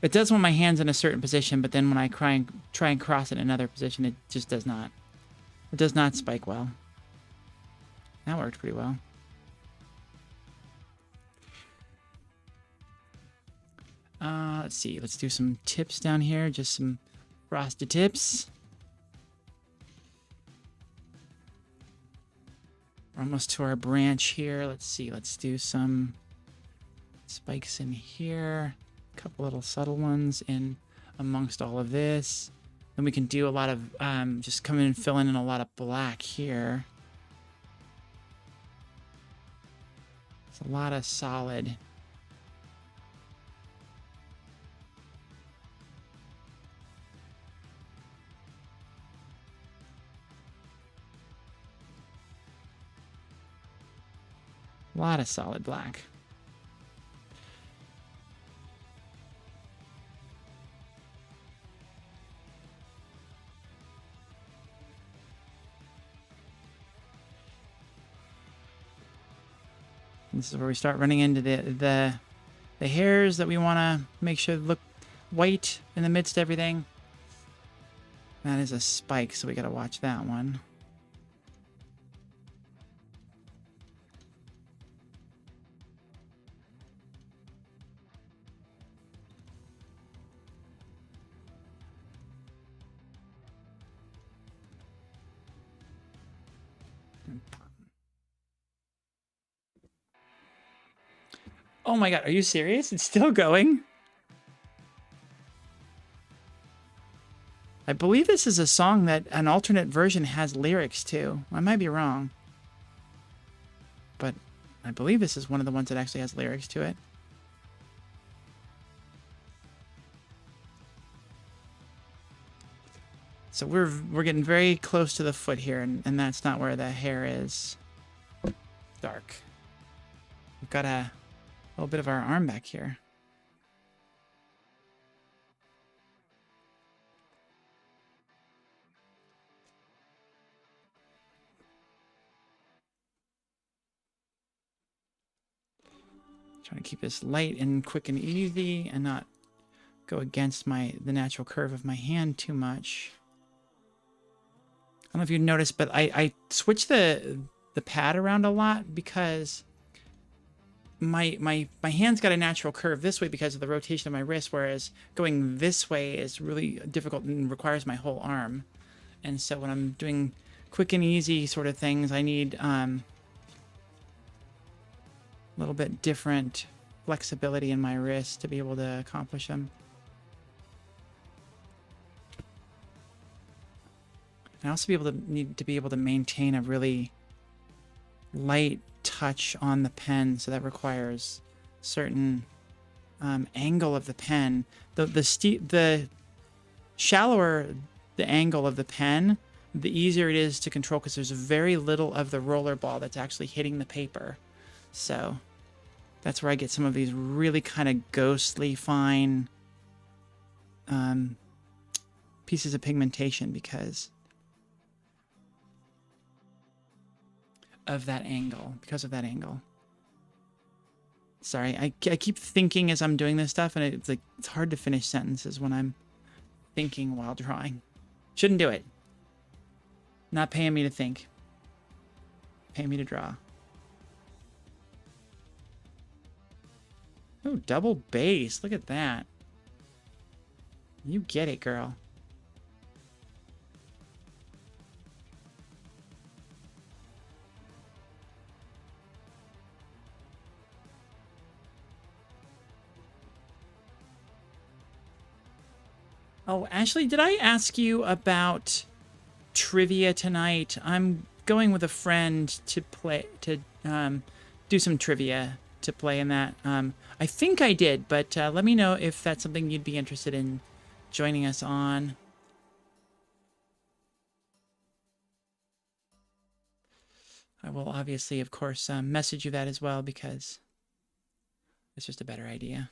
It does when my hand's in a certain position, but then when I try and cross it in another position, it just does not. It does not spike well. That worked pretty well. Let's see. Let's do some tips down here. Just some frosted tips. We're almost to our branch here. Let's see. Let's do some spikes in here. A couple little subtle ones in amongst all of this. Then we can do a lot of just come in and fill in a lot of black here. It's a lot of solid. A lot of solid black. This is where we start running into the hairs that we want to make sure look white in the midst of everything. That is a spike, so we got to watch that one. Oh my god, are you serious? It's still going? I believe this is a song that an alternate version has lyrics to. I might be wrong. But I believe this is one of the ones that actually has lyrics to it. So we're getting very close to the foot here, and that's not where the hair is. Dark. We've got a little bit of our arm back here. Trying to keep this light and quick and easy and not go against the natural curve of my hand too much. I don't know if you noticed, but I switched the pad around a lot because my hand's got a natural curve this way because of the rotation of my wrist, whereas going this way is really difficult and requires my whole arm. And so when I'm doing quick and easy sort of things, I need a little bit different flexibility in my wrist to be able to accomplish them. I also need to be able to maintain a really light touch on the pen, so that requires certain angle of the pen. The shallower the angle of the pen, the easier it is to control because there's very little of the roller ball that's actually hitting the paper. So that's where I get some of these really kind of ghostly fine pieces of pigmentation because of that angle. Sorry, I keep thinking as I'm doing this stuff, and it's hard to finish sentences when I'm thinking while drawing. Shouldn't do it. Not paying me to think. Paying me to draw. Oh, double bass. Look at that. You get it, girl. Oh, Ashley, did I ask you about trivia tonight? I'm going with a friend to do some trivia to play in that. I think I did, but let me know if that's something you'd be interested in joining us on. I will obviously, of course, message you that as well because it's just a better idea.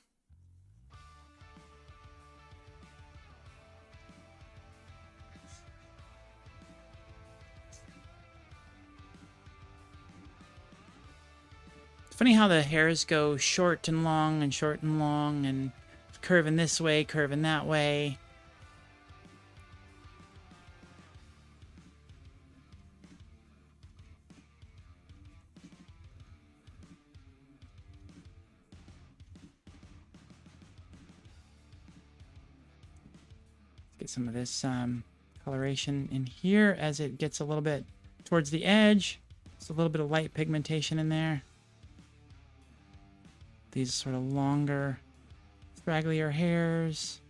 It's funny how the hairs go short and long and short and long, and curving this way, curving that way. Get some of this coloration in here as it gets a little bit towards the edge. Just a little bit of light pigmentation in there. These sort of longer, stragglier hairs.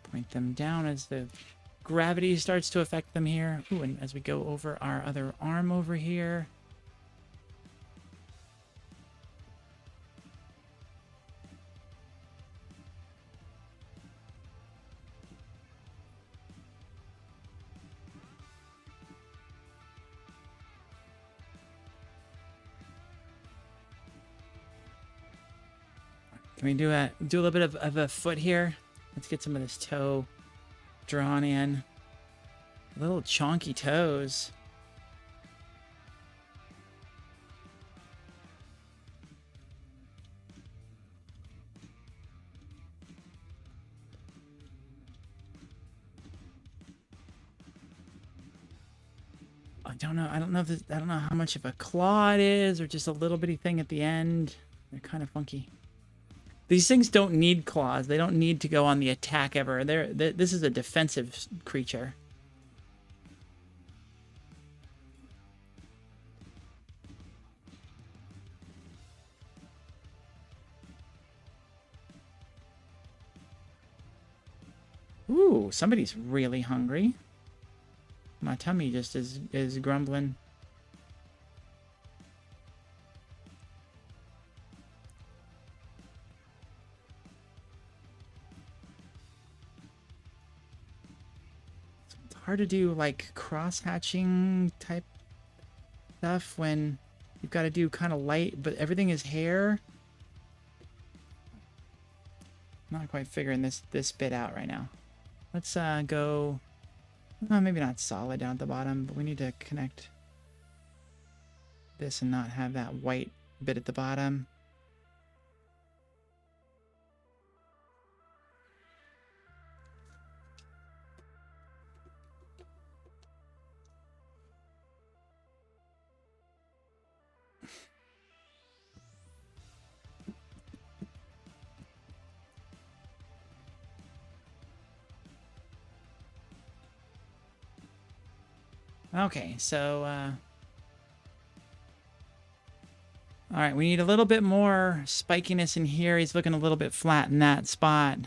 Point them down as the gravity starts to affect them here. Ooh, and as we go over our other arm over here. Can we do a little bit of a foot here? Let's get some of this toe drawn in. Little chonky toes. I don't know. I don't know if I don't know how much of a claw it is or just a little bitty thing at the end. They're kind of funky. These things don't need claws. They don't need to go on the attack ever. This is a defensive creature. Ooh, somebody's really hungry. My tummy just is grumbling. Hard to do like cross-hatching type stuff when you've got to do kind of light, but everything is hair. Not quite figuring this bit out right now. Let's go, maybe not solid down at the bottom, but we need to connect this and not have that white bit at the bottom. Okay, so, all right, we need a little bit more spikiness in here. He's looking a little bit flat in that spot.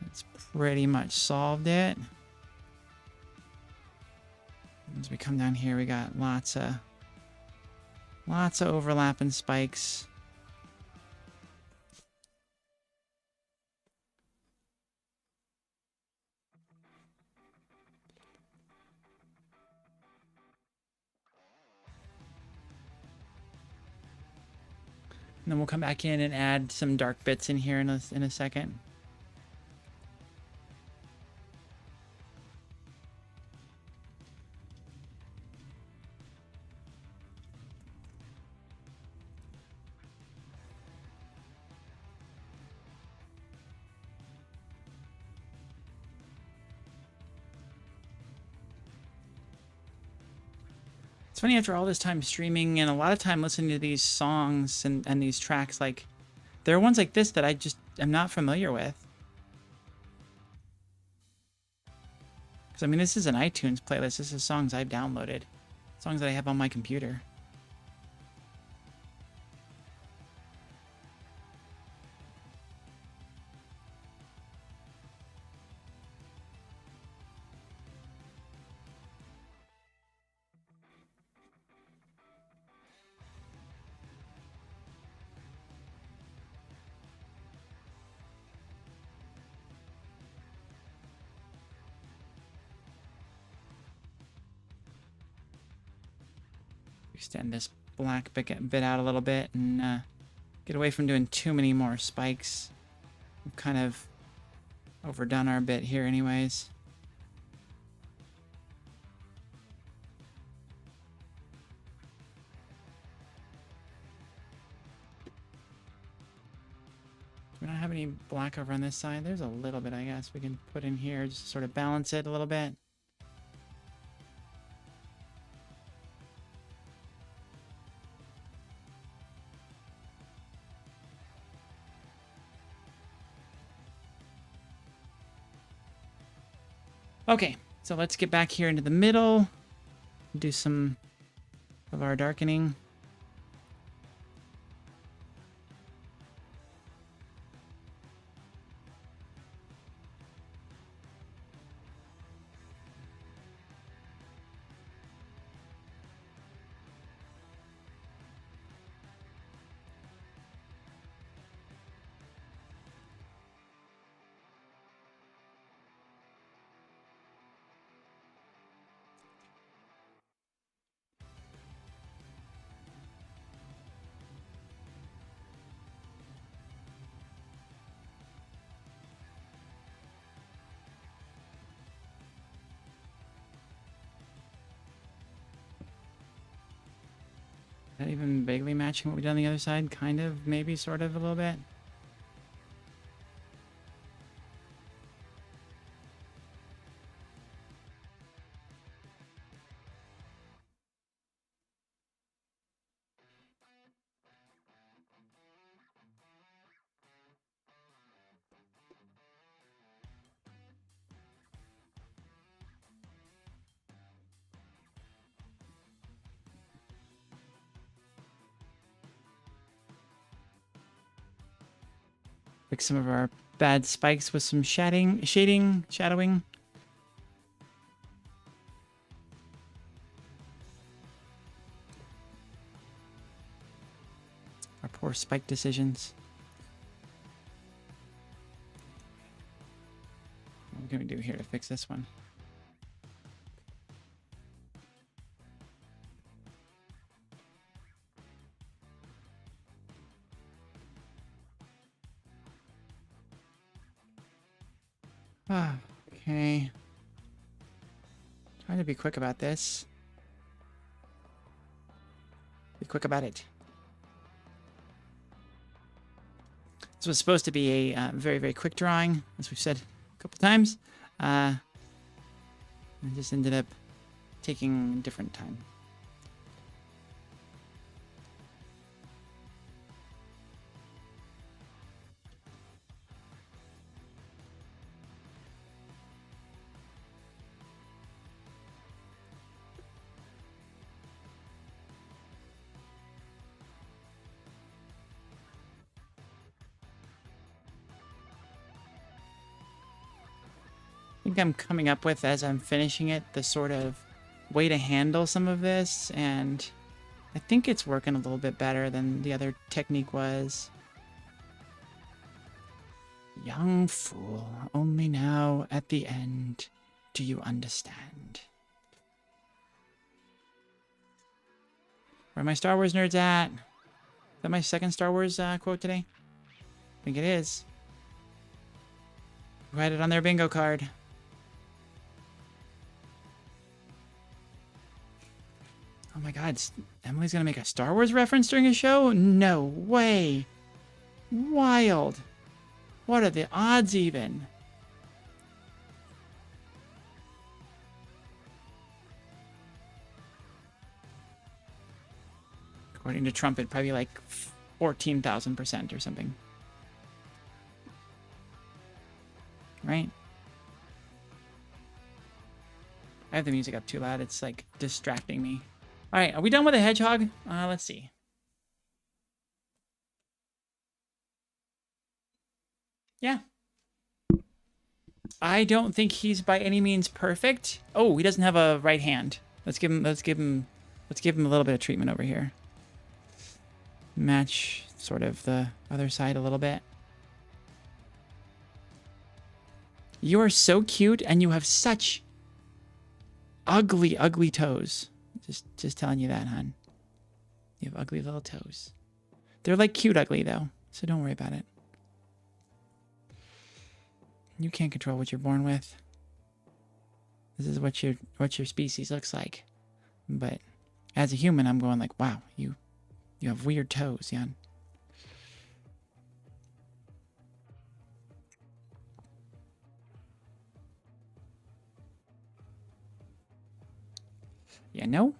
That's pretty much solved it. As we come down here, we got lots of overlapping spikes. And then we'll come back in and add some dark bits in here in a second. It's funny, after all this time streaming and a lot of time listening to these songs and these tracks, like, there are ones like this that I just am not familiar with. Because, I mean, this is an iTunes playlist. This is songs I've downloaded. Songs that I have on my computer. Extend this black bit out a little bit and get away from doing too many more spikes. We've kind of overdone our bit here anyways. We don't have any black over on this side. There's a little bit, I guess, we can put in here just to sort of balance it a little bit. Okay, so let's get back here into the middle. Do some of our darkening. Is that even vaguely matching what we did on the other side? Kind of, maybe, sort of, a little bit. Fix some of our bad spikes with some shadowing. Our poor spike decisions. What can we do here to fix this one? Okay. Trying to be quick about this. Be quick about it. This was supposed to be a very, very quick drawing, as we've said a couple times. It just ended up taking a different time. I think I'm coming up with, as I'm finishing it, the sort of way to handle some of this, and I think it's working a little bit better than the other technique was. Young fool, only now at the end do you understand. Where are my Star Wars nerds at? Is that my second Star Wars quote today? I think it is. Who had it on their bingo card? Oh my god, Emily's gonna make a Star Wars reference during a show? No way. Wild. What are the odds even? According to Trump, it'd probably be like 14,000% or something. Right? I have the music up too loud. It's like distracting me. All right, are we done with the hedgehog? Let's see. Yeah. I don't think he's by any means perfect. Oh, he doesn't have a right hand. Let's give him a little bit of treatment over here. Match sort of the other side a little bit. You are so cute and you have such ugly, ugly toes. Just telling you that, hon. You have ugly little toes. They're like cute ugly though, so don't worry about it. You can't control what you're born with. This is what your species looks like. But as a human, I'm going like, wow, you have weird toes, Jan. Yeah, no?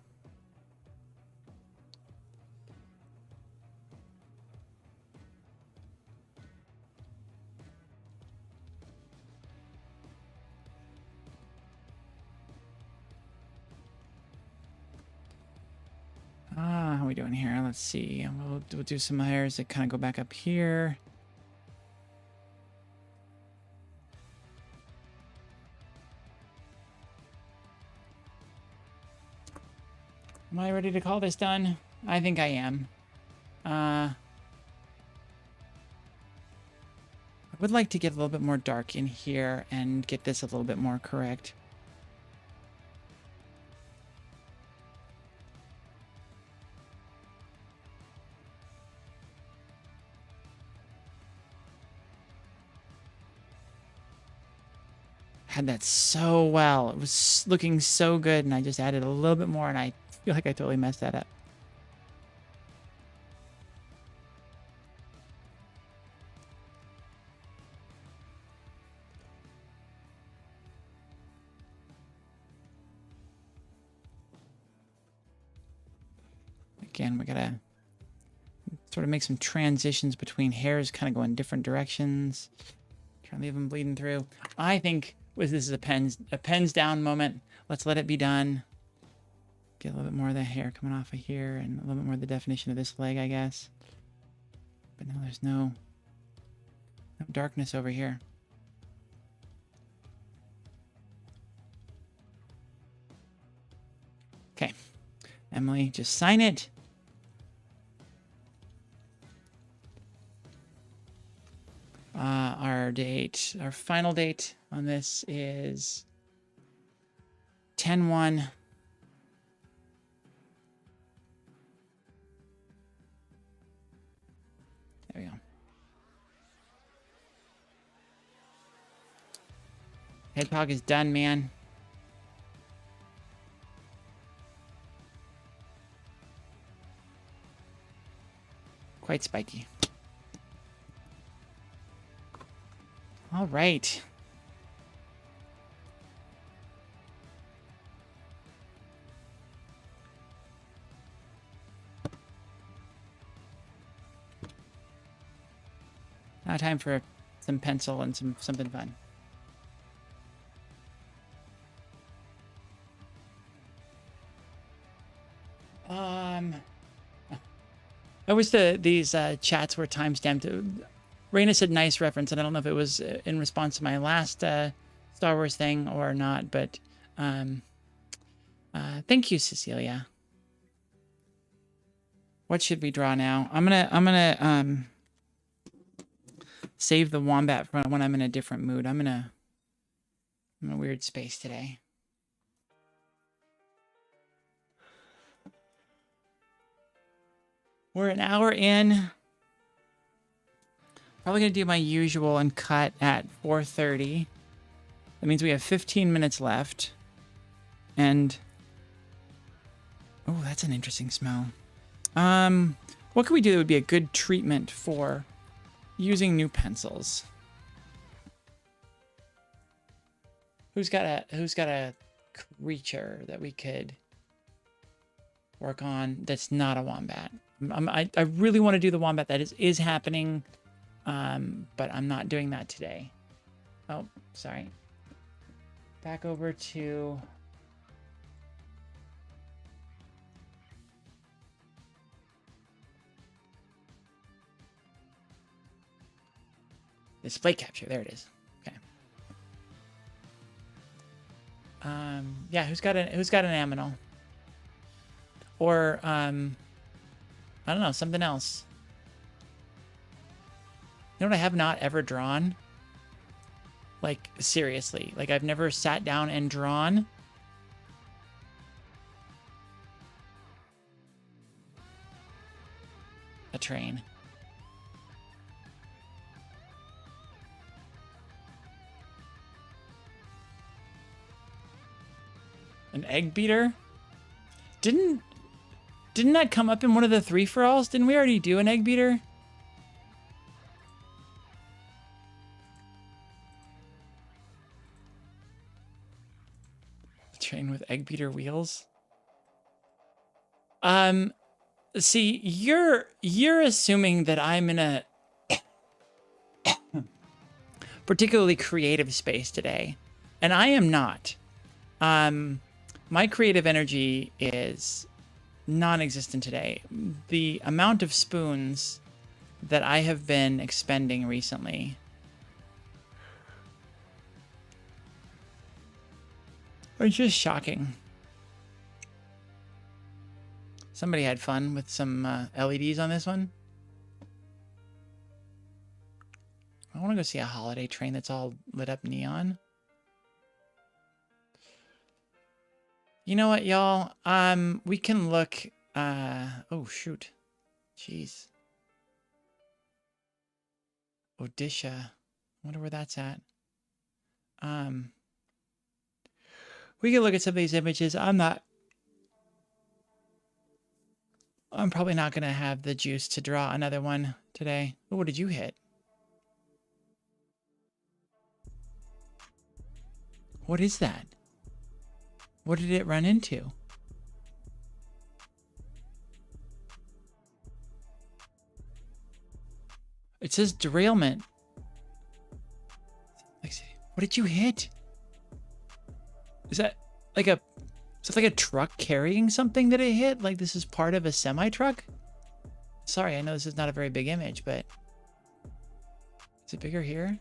How are we doing here? Let's see. We'll do some hairs that kind of go back up here. Am I ready to call this done? I think I am. I would like to get a little bit more dark in here and get this a little bit more correct. Had that so well. It was looking so good, and I just added a little bit more, and I feel like I totally messed that up. Again, we gotta sort of make some transitions between hairs, kind of go in different directions. Try to leave them bleeding through. I think this is a pens down moment. Let's let it be done. Get a little bit more of the hair coming off of here, and a little bit more of the definition of this leg, I guess. But no, there's no darkness over here. Okay, Emily, just sign it. Our final date on this is 10/1. There we go. Hedgehog is done, man. Quite spiky. All right. Now time for some pencil and something fun. I wish these chats were timestamped. Raina said nice reference, and I don't know if it was in response to my last Star Wars thing or not, but thank you, Cecilia. What should we draw now? I'm gonna save the wombat for when I'm in a different mood. I'm in a weird space today. We're an hour in. Probably gonna do my usual and cut at 4:30. That means we have 15 minutes left. And oh, that's an interesting smell. What could we do that would be a good treatment for using new pencils? Who's got a creature that we could work on that's not a wombat? I really want to do the wombat. That is happening, but I'm not doing that today. Oh, sorry. Back over to display capture. There it is. Okay. Yeah, who's got an aminal? Or I don't know, something else. You know what I have not ever drawn? Like, seriously. Like, I've never sat down and drawn. A train. An egg beater? Didn't that come up in one of the 3-for-alls? Didn't we already do an egg beater? Train with egg beater wheels. See, you're assuming that I'm in a particularly creative space today, and I am not. My creative energy is non-existent today. The amount of spoons that I have been expending recently are just shocking. Somebody had fun with some LEDs on this one. I want to go see a holiday train that's all lit up neon. You know what, y'all? We can look. Oh shoot, jeez. Odisha. I wonder where that's at. We can look at some of these images. I'm probably not going to have the juice to draw another one today. Oh, what did you hit? What is that? What did it run into? It says derailment. What did you hit? Is that like a truck carrying something that it hit? Like this is part of a semi-truck? Sorry, I know this is not a very big image, but is it bigger here?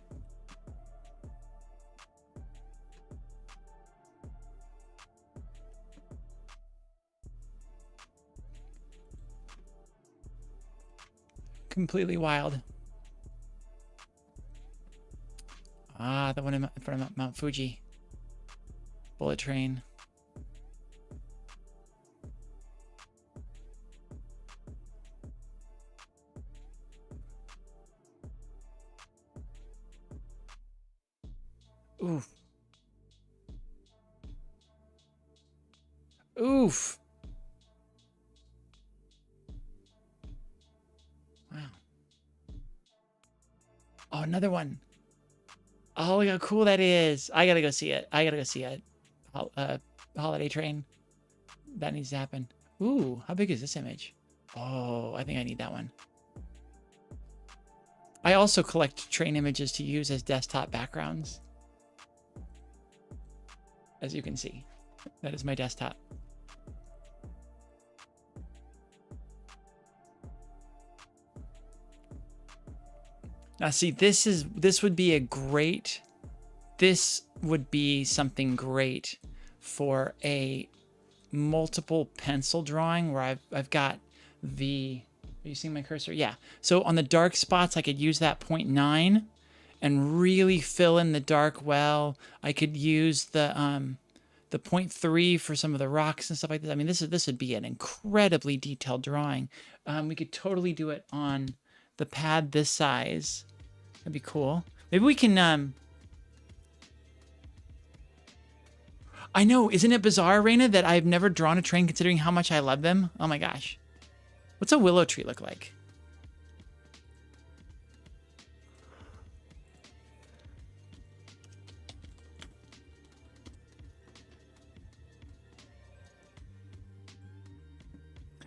Completely wild. Ah, the one in front of Mount Fuji. Bullet train. Oof. Oof. Wow. Oh, another one. Oh, look how cool that is. I gotta go see it. I gotta go see it. Holiday train. That needs to happen. Ooh, how big is this image? Oh, I think I need that one. I also collect train images to use as desktop backgrounds. As you can see, that is my desktop. Now see, this would be something great for a multiple pencil drawing where I've got the, are you seeing my cursor? Yeah. So on the dark spots, I could use that 0.9 and really fill in the dark well. I could use the 0.3 for some of the rocks and stuff like this. I mean, this would be an incredibly detailed drawing. We could totally do it on the pad this size. That'd be cool. Maybe we can, I know, isn't it bizarre, Raina, that I've never drawn a train considering how much I love them? Oh my gosh. What's a willow tree look like?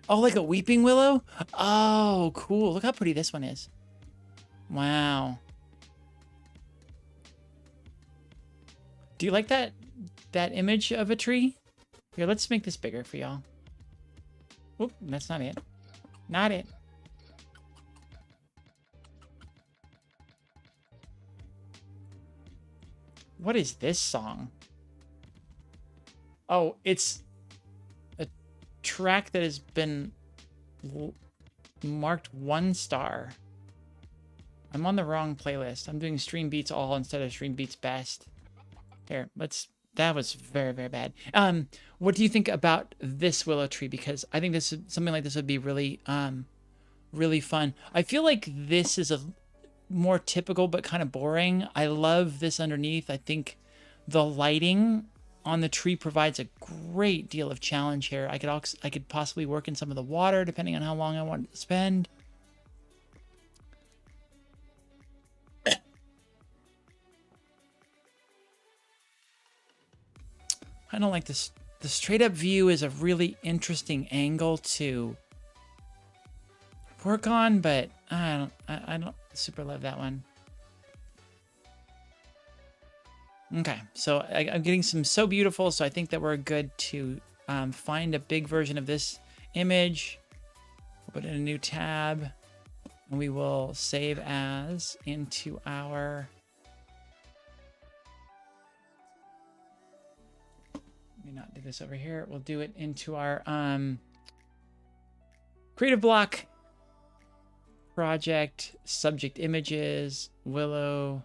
Oh, like a weeping willow? Oh, cool. Look how pretty this one is. Wow. Do you like that image of a tree? Here, let's make this bigger for y'all. Oop, that's not it. Not it. What is this song? Oh, it's a track that has been marked 1 star. I'm on the wrong playlist. I'm doing Stream Beats All instead of Stream Beats Best. Here, that was very, very bad. What do you think about this willow tree? Because I think something like this would be really, really fun. I feel like this is a more typical but kind of boring. I love this underneath. I think the lighting on the tree provides a great deal of challenge here. I could possibly work in some of the water depending on how long I want to spend. I don't like this. The straight up view is a really interesting angle to work on, but I don't super love that one. Okay, so I'm getting some so beautiful, so I think that we're good to find a big version of this image. We'll put in a new tab, and we will save as into our... Let me not do this over here. We'll do it into our creative block project, subject images, willow,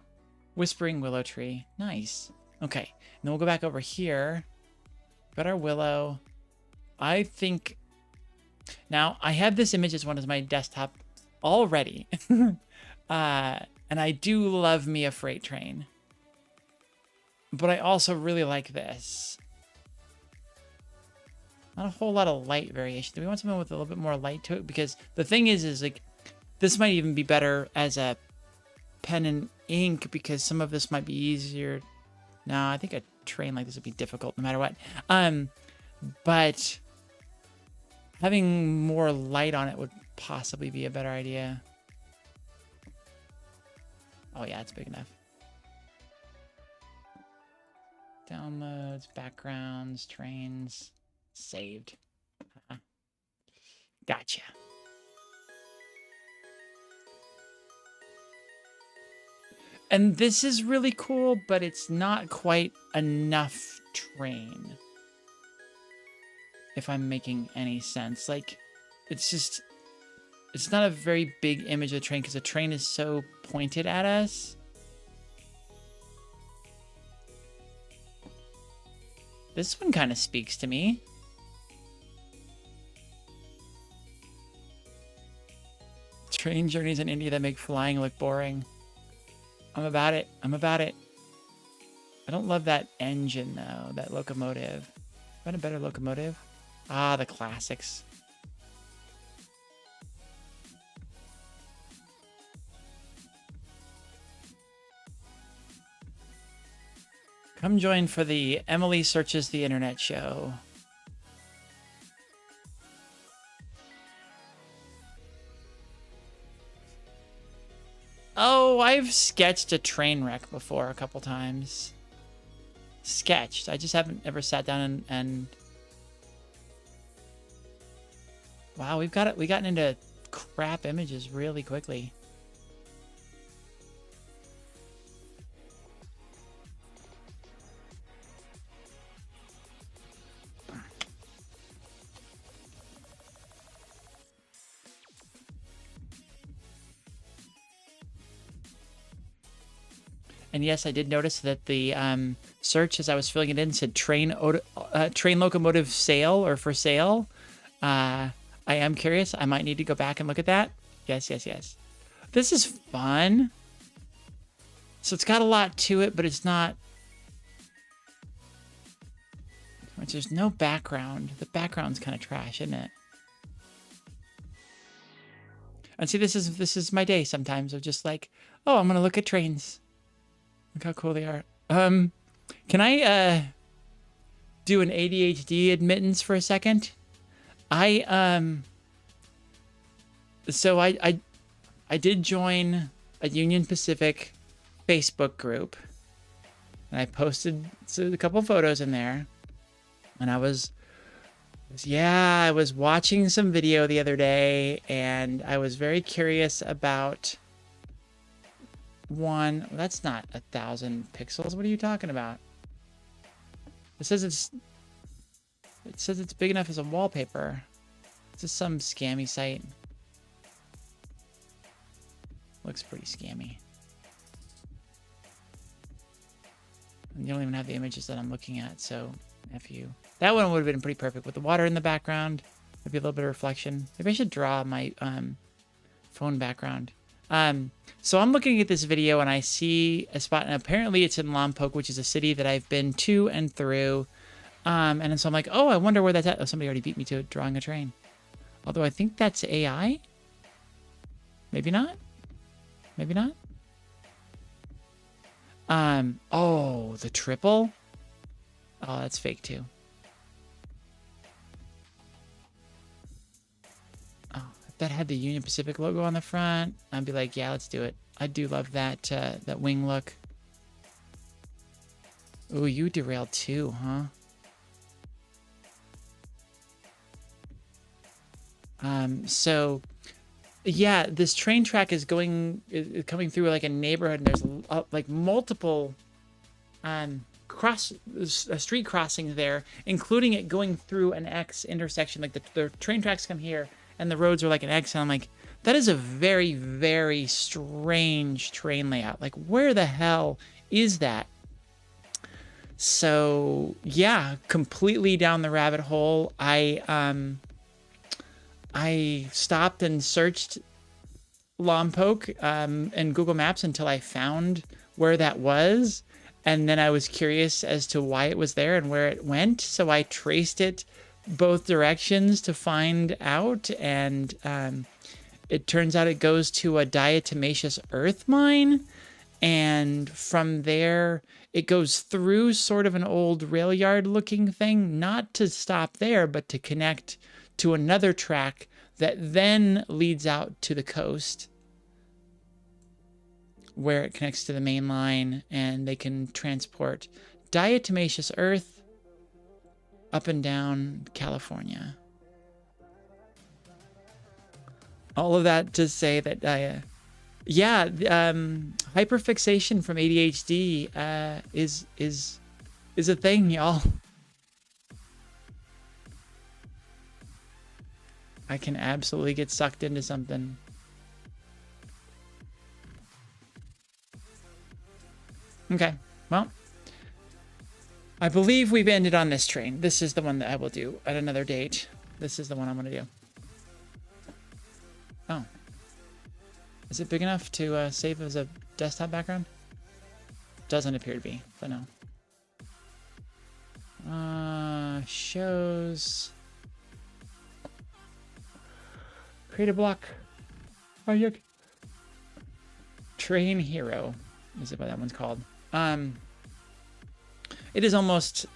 whispering willow tree. Nice. Okay, and then we'll go back over here. Got our willow. I think now I have this image as one as my desktop already. And I do love me a freight train, but I also really like this. Not a whole lot of light variation. Do we want something with a little bit more light to it? Because the thing is like, this might even be better as a pen and ink because some of this might be easier. No, I think a train like this would be difficult no matter what. But having more light on it would possibly be a better idea. Oh yeah, it's big enough. Downloads, backgrounds, trains, saved. Gotcha. And this is really cool, but it's not quite enough train. If I'm making any sense. Like, it's not a very big image of the train because the train is so pointed at us. This one kind of speaks to me. Train journeys in India that make flying look boring. I'm about it. I'm about it. I don't love that engine, though. That locomotive. Find a better locomotive? Ah, the classics. Come join for the Emily Searches the Internet show. Oh, I've sketched a train wreck before a couple times. Sketched. I just haven't ever sat down and... Wow, we've gotten into crap images really quickly. And yes, I did notice that the search as I was filling it in said train locomotive sale or for sale. I am curious. I might need to go back and look at that. Yes, yes, yes. This is fun. So it's got a lot to it, but it's not... There's no background. The background's kind of trash, isn't it? And see, this is my day sometimes of just like, oh, I'm going to look at trains. Look how cool they are. Can I do an ADHD admittance for a second? So I did join a Union Pacific Facebook group, and I posted a couple photos in there, and I was watching some video the other day, and I was very curious about one. That's not 1,000 pixels. What are you talking about? It says it's big enough as a wallpaper. This is some scammy site. Looks pretty scammy. And you don't even have the images that I'm looking at, so F you. That one would have been pretty perfect with the water in the background. Maybe a little bit of reflection. Maybe I should draw my phone background. So I'm looking at this video and I see a spot, and apparently it's in Lompoc, which is a city that I've been to and through. And so I'm like, oh, I wonder where that's at. Oh, somebody already beat me to it, drawing a train. Although I think that's AI. Maybe not. Maybe not. Oh, the triple? Oh, that's fake too. Oh, if that had the Union Pacific logo on the front, I'd be like, yeah, let's do it. I do love that, that wing look. Ooh, you derailed too, huh? So yeah, this train track is coming through like a neighborhood, and there's like multiple street crossings there, including it going through an X intersection. Like the train tracks come here, and the roads are like an X, and I'm like, that is a very, very strange train layout. Like, where the hell is that? So yeah, completely down the rabbit hole. I stopped and searched Lompoc in Google Maps until I found where that was. And then I was curious as to why it was there and where it went. So I traced it both directions to find out. And it turns out it goes to a diatomaceous earth mine. And from there, it goes through sort of an old rail yard looking thing, not to stop there, but to connect to another track that then leads out to the coast, where it connects to the main line, and they can transport diatomaceous earth up and down California. All of that to say that, yeah, hyperfixation from ADHD is a thing, y'all. I can absolutely get sucked into something. Okay, well, I believe we've ended on this train. This is the one that I will do at another date. This is the one I'm going to do. Oh. Is it big enough to save as a desktop background? Doesn't appear to be, but no. Shows. Create a block. Oh, yuck. Train Hero is what that one's called. It is almost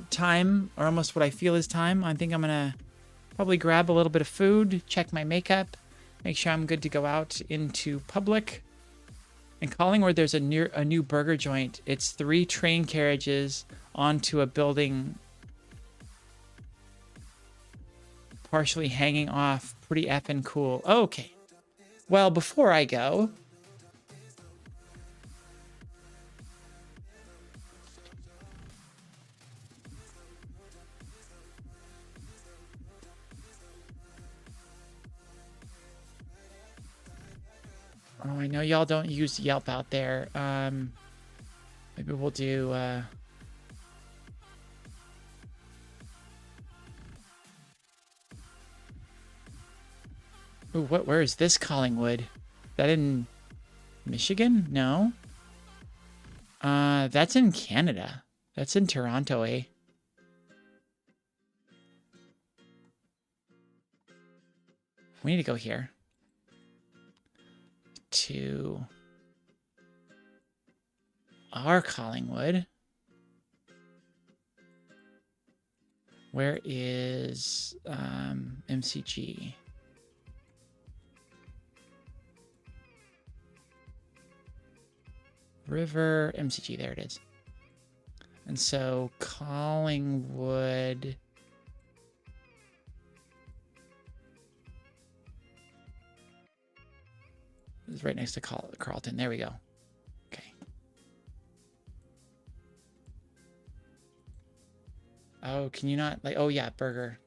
time, or almost what I feel is time. I think I'm gonna probably grab a little bit of food, check my makeup, make sure I'm good to go out into public. In Collingwood, there's a new burger joint. It's 3 train carriages onto a building, partially hanging off. Pretty effing cool. Okay. Well, before I go, oh, I know y'all don't use Yelp out there. Maybe we'll do ooh, where is this Collingwood? Is that in Michigan? No. That's in Canada. That's in Toronto, eh? We need to go here. To our Collingwood. Where is MCG? River MCG, there it is. And so Collingwood is right next to Carlton. There we go. Okay. Oh, can you not like, oh yeah, burger.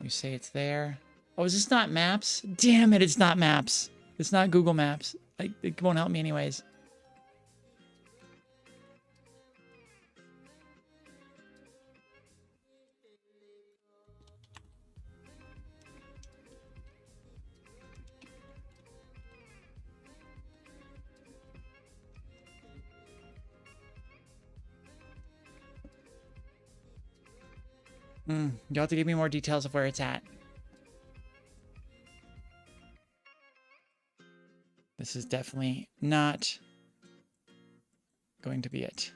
You say it's there. Oh, is this not Maps? Damn it, it's not Maps. It's not Google Maps. It won't help me anyways. You'll have to give me more details of where it's at. This is definitely not going to be it.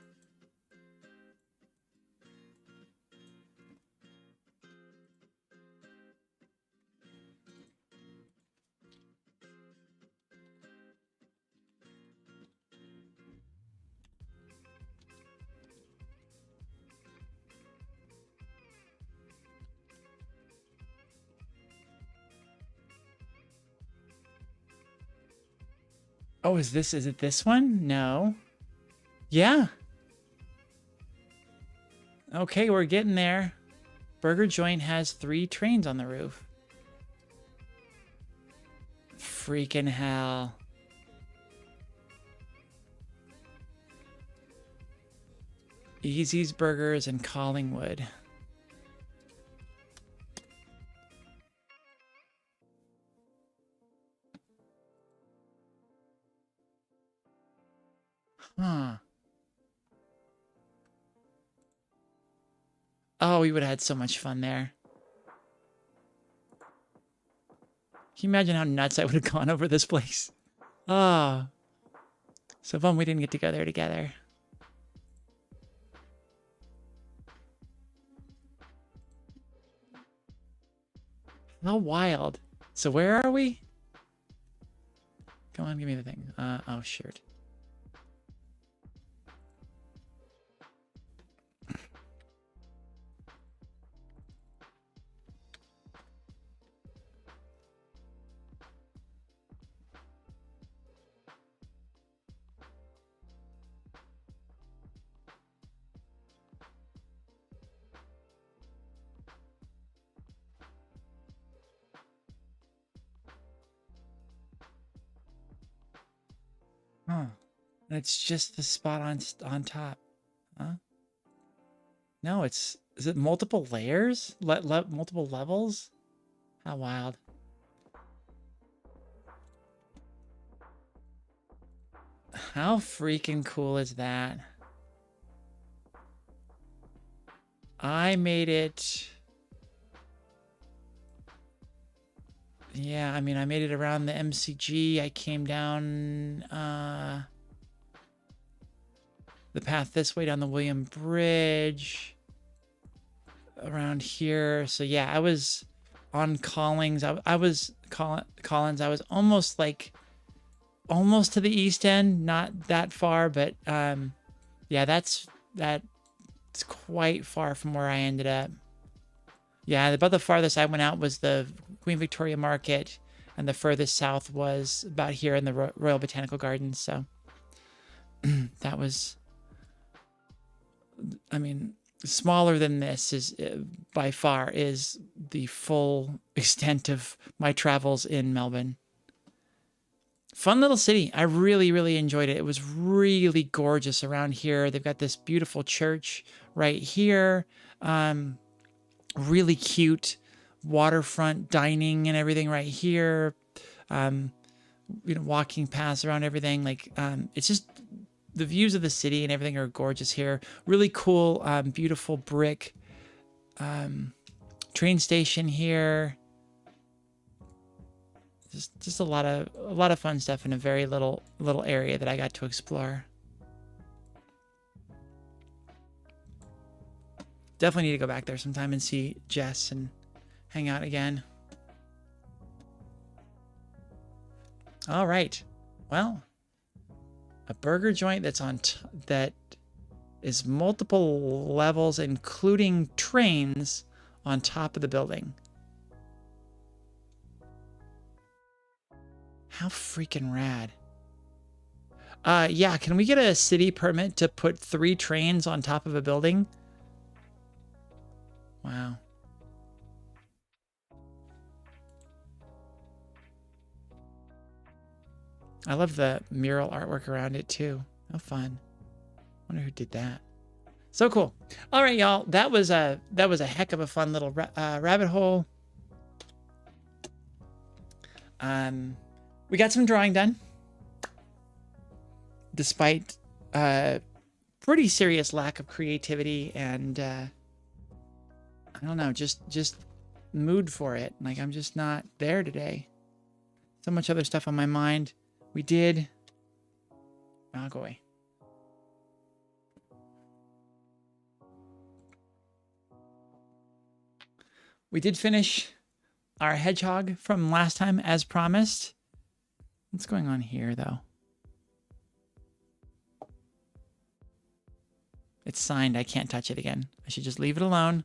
Oh, is it this one? No. Yeah. Okay, we're getting there. Burger Joint has 3 trains on the roof. Freaking hell. Easy's Burgers in Collingwood. Huh. Oh, we would have had so much fun there. Can you imagine how nuts I would have gone over this place? Oh. So fun we didn't get to go there together. How wild. So where are we? Come on, give me the thing. Oh, shirt. Huh. And it's just the spot on top. Huh? No, is it multiple layers? Multiple levels? How wild. How freaking cool is that? I made it. Yeah, I mean, I made it around the MCG. I came down the path this way down the William Bridge. Around here. So yeah, I was on Collins. I was Collins. I was almost to the east end, not that far, but yeah, that's quite far from where I ended up. Yeah, about the farthest I went out was the Queen Victoria Market, and the furthest south was about here in the Royal Botanical Gardens. So that was, I mean, smaller than this is by far is the full extent of my travels in Melbourne. Fun little city. I really, really enjoyed it. It was really gorgeous around here. They've got this beautiful church right here. Really cute waterfront dining and everything right here. Walking paths around everything. It's just the views of the city and everything are gorgeous here. Really cool, beautiful brick train station here. Just a lot of fun stuff in a very little area that I got to explore. Definitely need to go back there sometime and see Jess and hang out again. All right. Well, a burger joint that's that is multiple levels, including trains on top of the building. How freaking rad. Yeah, can we get a city permit to put 3 trains on top of a building? Wow. I love the mural artwork around it too. How fun. Wonder who did that. So cool. All right, y'all. That was a heck of a fun little rabbit hole. We got some drawing done. Despite pretty serious lack of creativity and I don't know, just mood for it. Like, I'm just not there today. So much other stuff on my mind. We did. I'll go away. We did finish our hedgehog from last time as promised. What's going on here, though? It's signed. I can't touch it again. I should just leave it alone.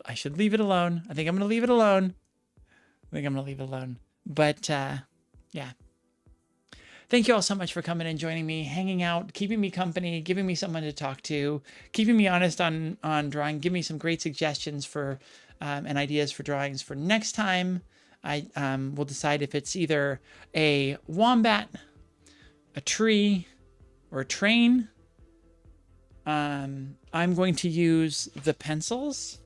I should leave it alone. I think I'm going to leave it alone. But, yeah. Thank you all so much for coming and joining me, hanging out, keeping me company, giving me someone to talk to, keeping me honest on drawing, giving me some great suggestions for and ideas for drawings for next time. I will decide if it's either a wombat, a tree, or a train. I'm going to use the pencils,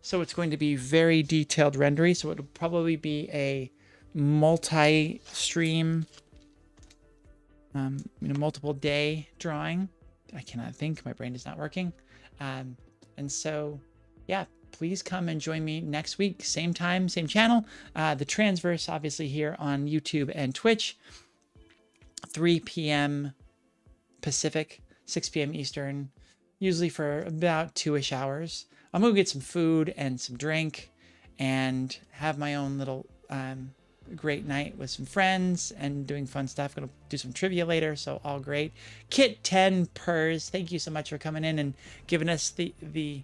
so it's going to be very detailed rendering. So it'll probably be a multi-stream, multiple day drawing. I cannot think. My brain is not working. And so, yeah, please come and join me next week. Same time, same channel. The Transverse, obviously, here on YouTube and Twitch. 3 p.m. Pacific, 6 p.m. Eastern, usually for about 2-ish hours. I'm going to get some food and some drink and have my own little great night with some friends and doing fun stuff. Going to do some trivia later, so all great. Kit 10 Purrs, thank you so much for coming in and giving us the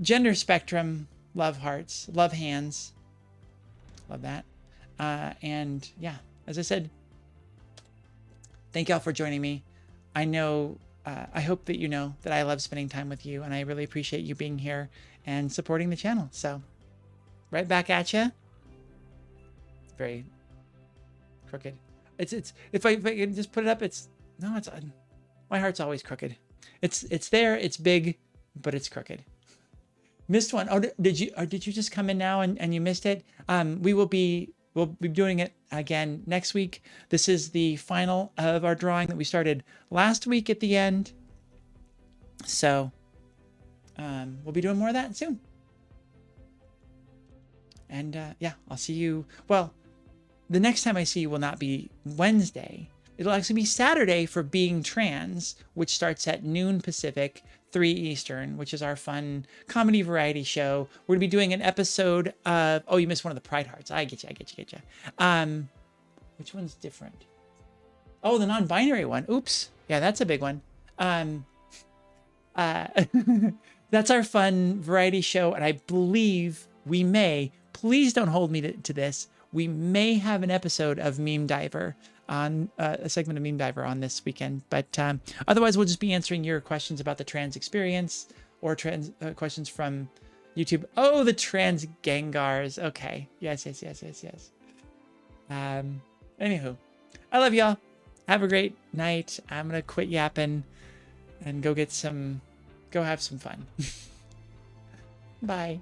gender spectrum love hearts, love hands. Love that. And yeah, as I said, thank y'all for joining me. I know, I hope that you know that I love spending time with you, and I really appreciate you being here and supporting the channel. So, right back at you. Very crooked. It's if I can just put it up, it's no, it's my heart's always crooked. It's there, it's big, but it's crooked. Missed one. Oh, did you just come in now and you missed it? We'll be doing it again next week. This is the final of our drawing that we started last week at the end. So we'll be doing more of that soon. And yeah, I'll see you. Well, the next time I see you will not be Wednesday. It'll actually be Saturday for Being Trans, which starts at noon Pacific, 3 Eastern, which is our fun comedy variety show. We're going to be doing an episode of... Oh, you missed one of the Pride Hearts. I get you. Which one's different? Oh, the non-binary one. Oops. Yeah, that's a big one. That's our fun variety show, and I believe we may... Please don't hold me to this. We may have an episode of Meme Diver on a segment of Meme Diver on this weekend, but otherwise we'll just be answering your questions about the trans experience or trans questions from YouTube. Oh, the trans Gengars. Okay. Yes. Anywho, I love y'all. Have a great night. I'm going to quit yapping and go have some fun. Bye.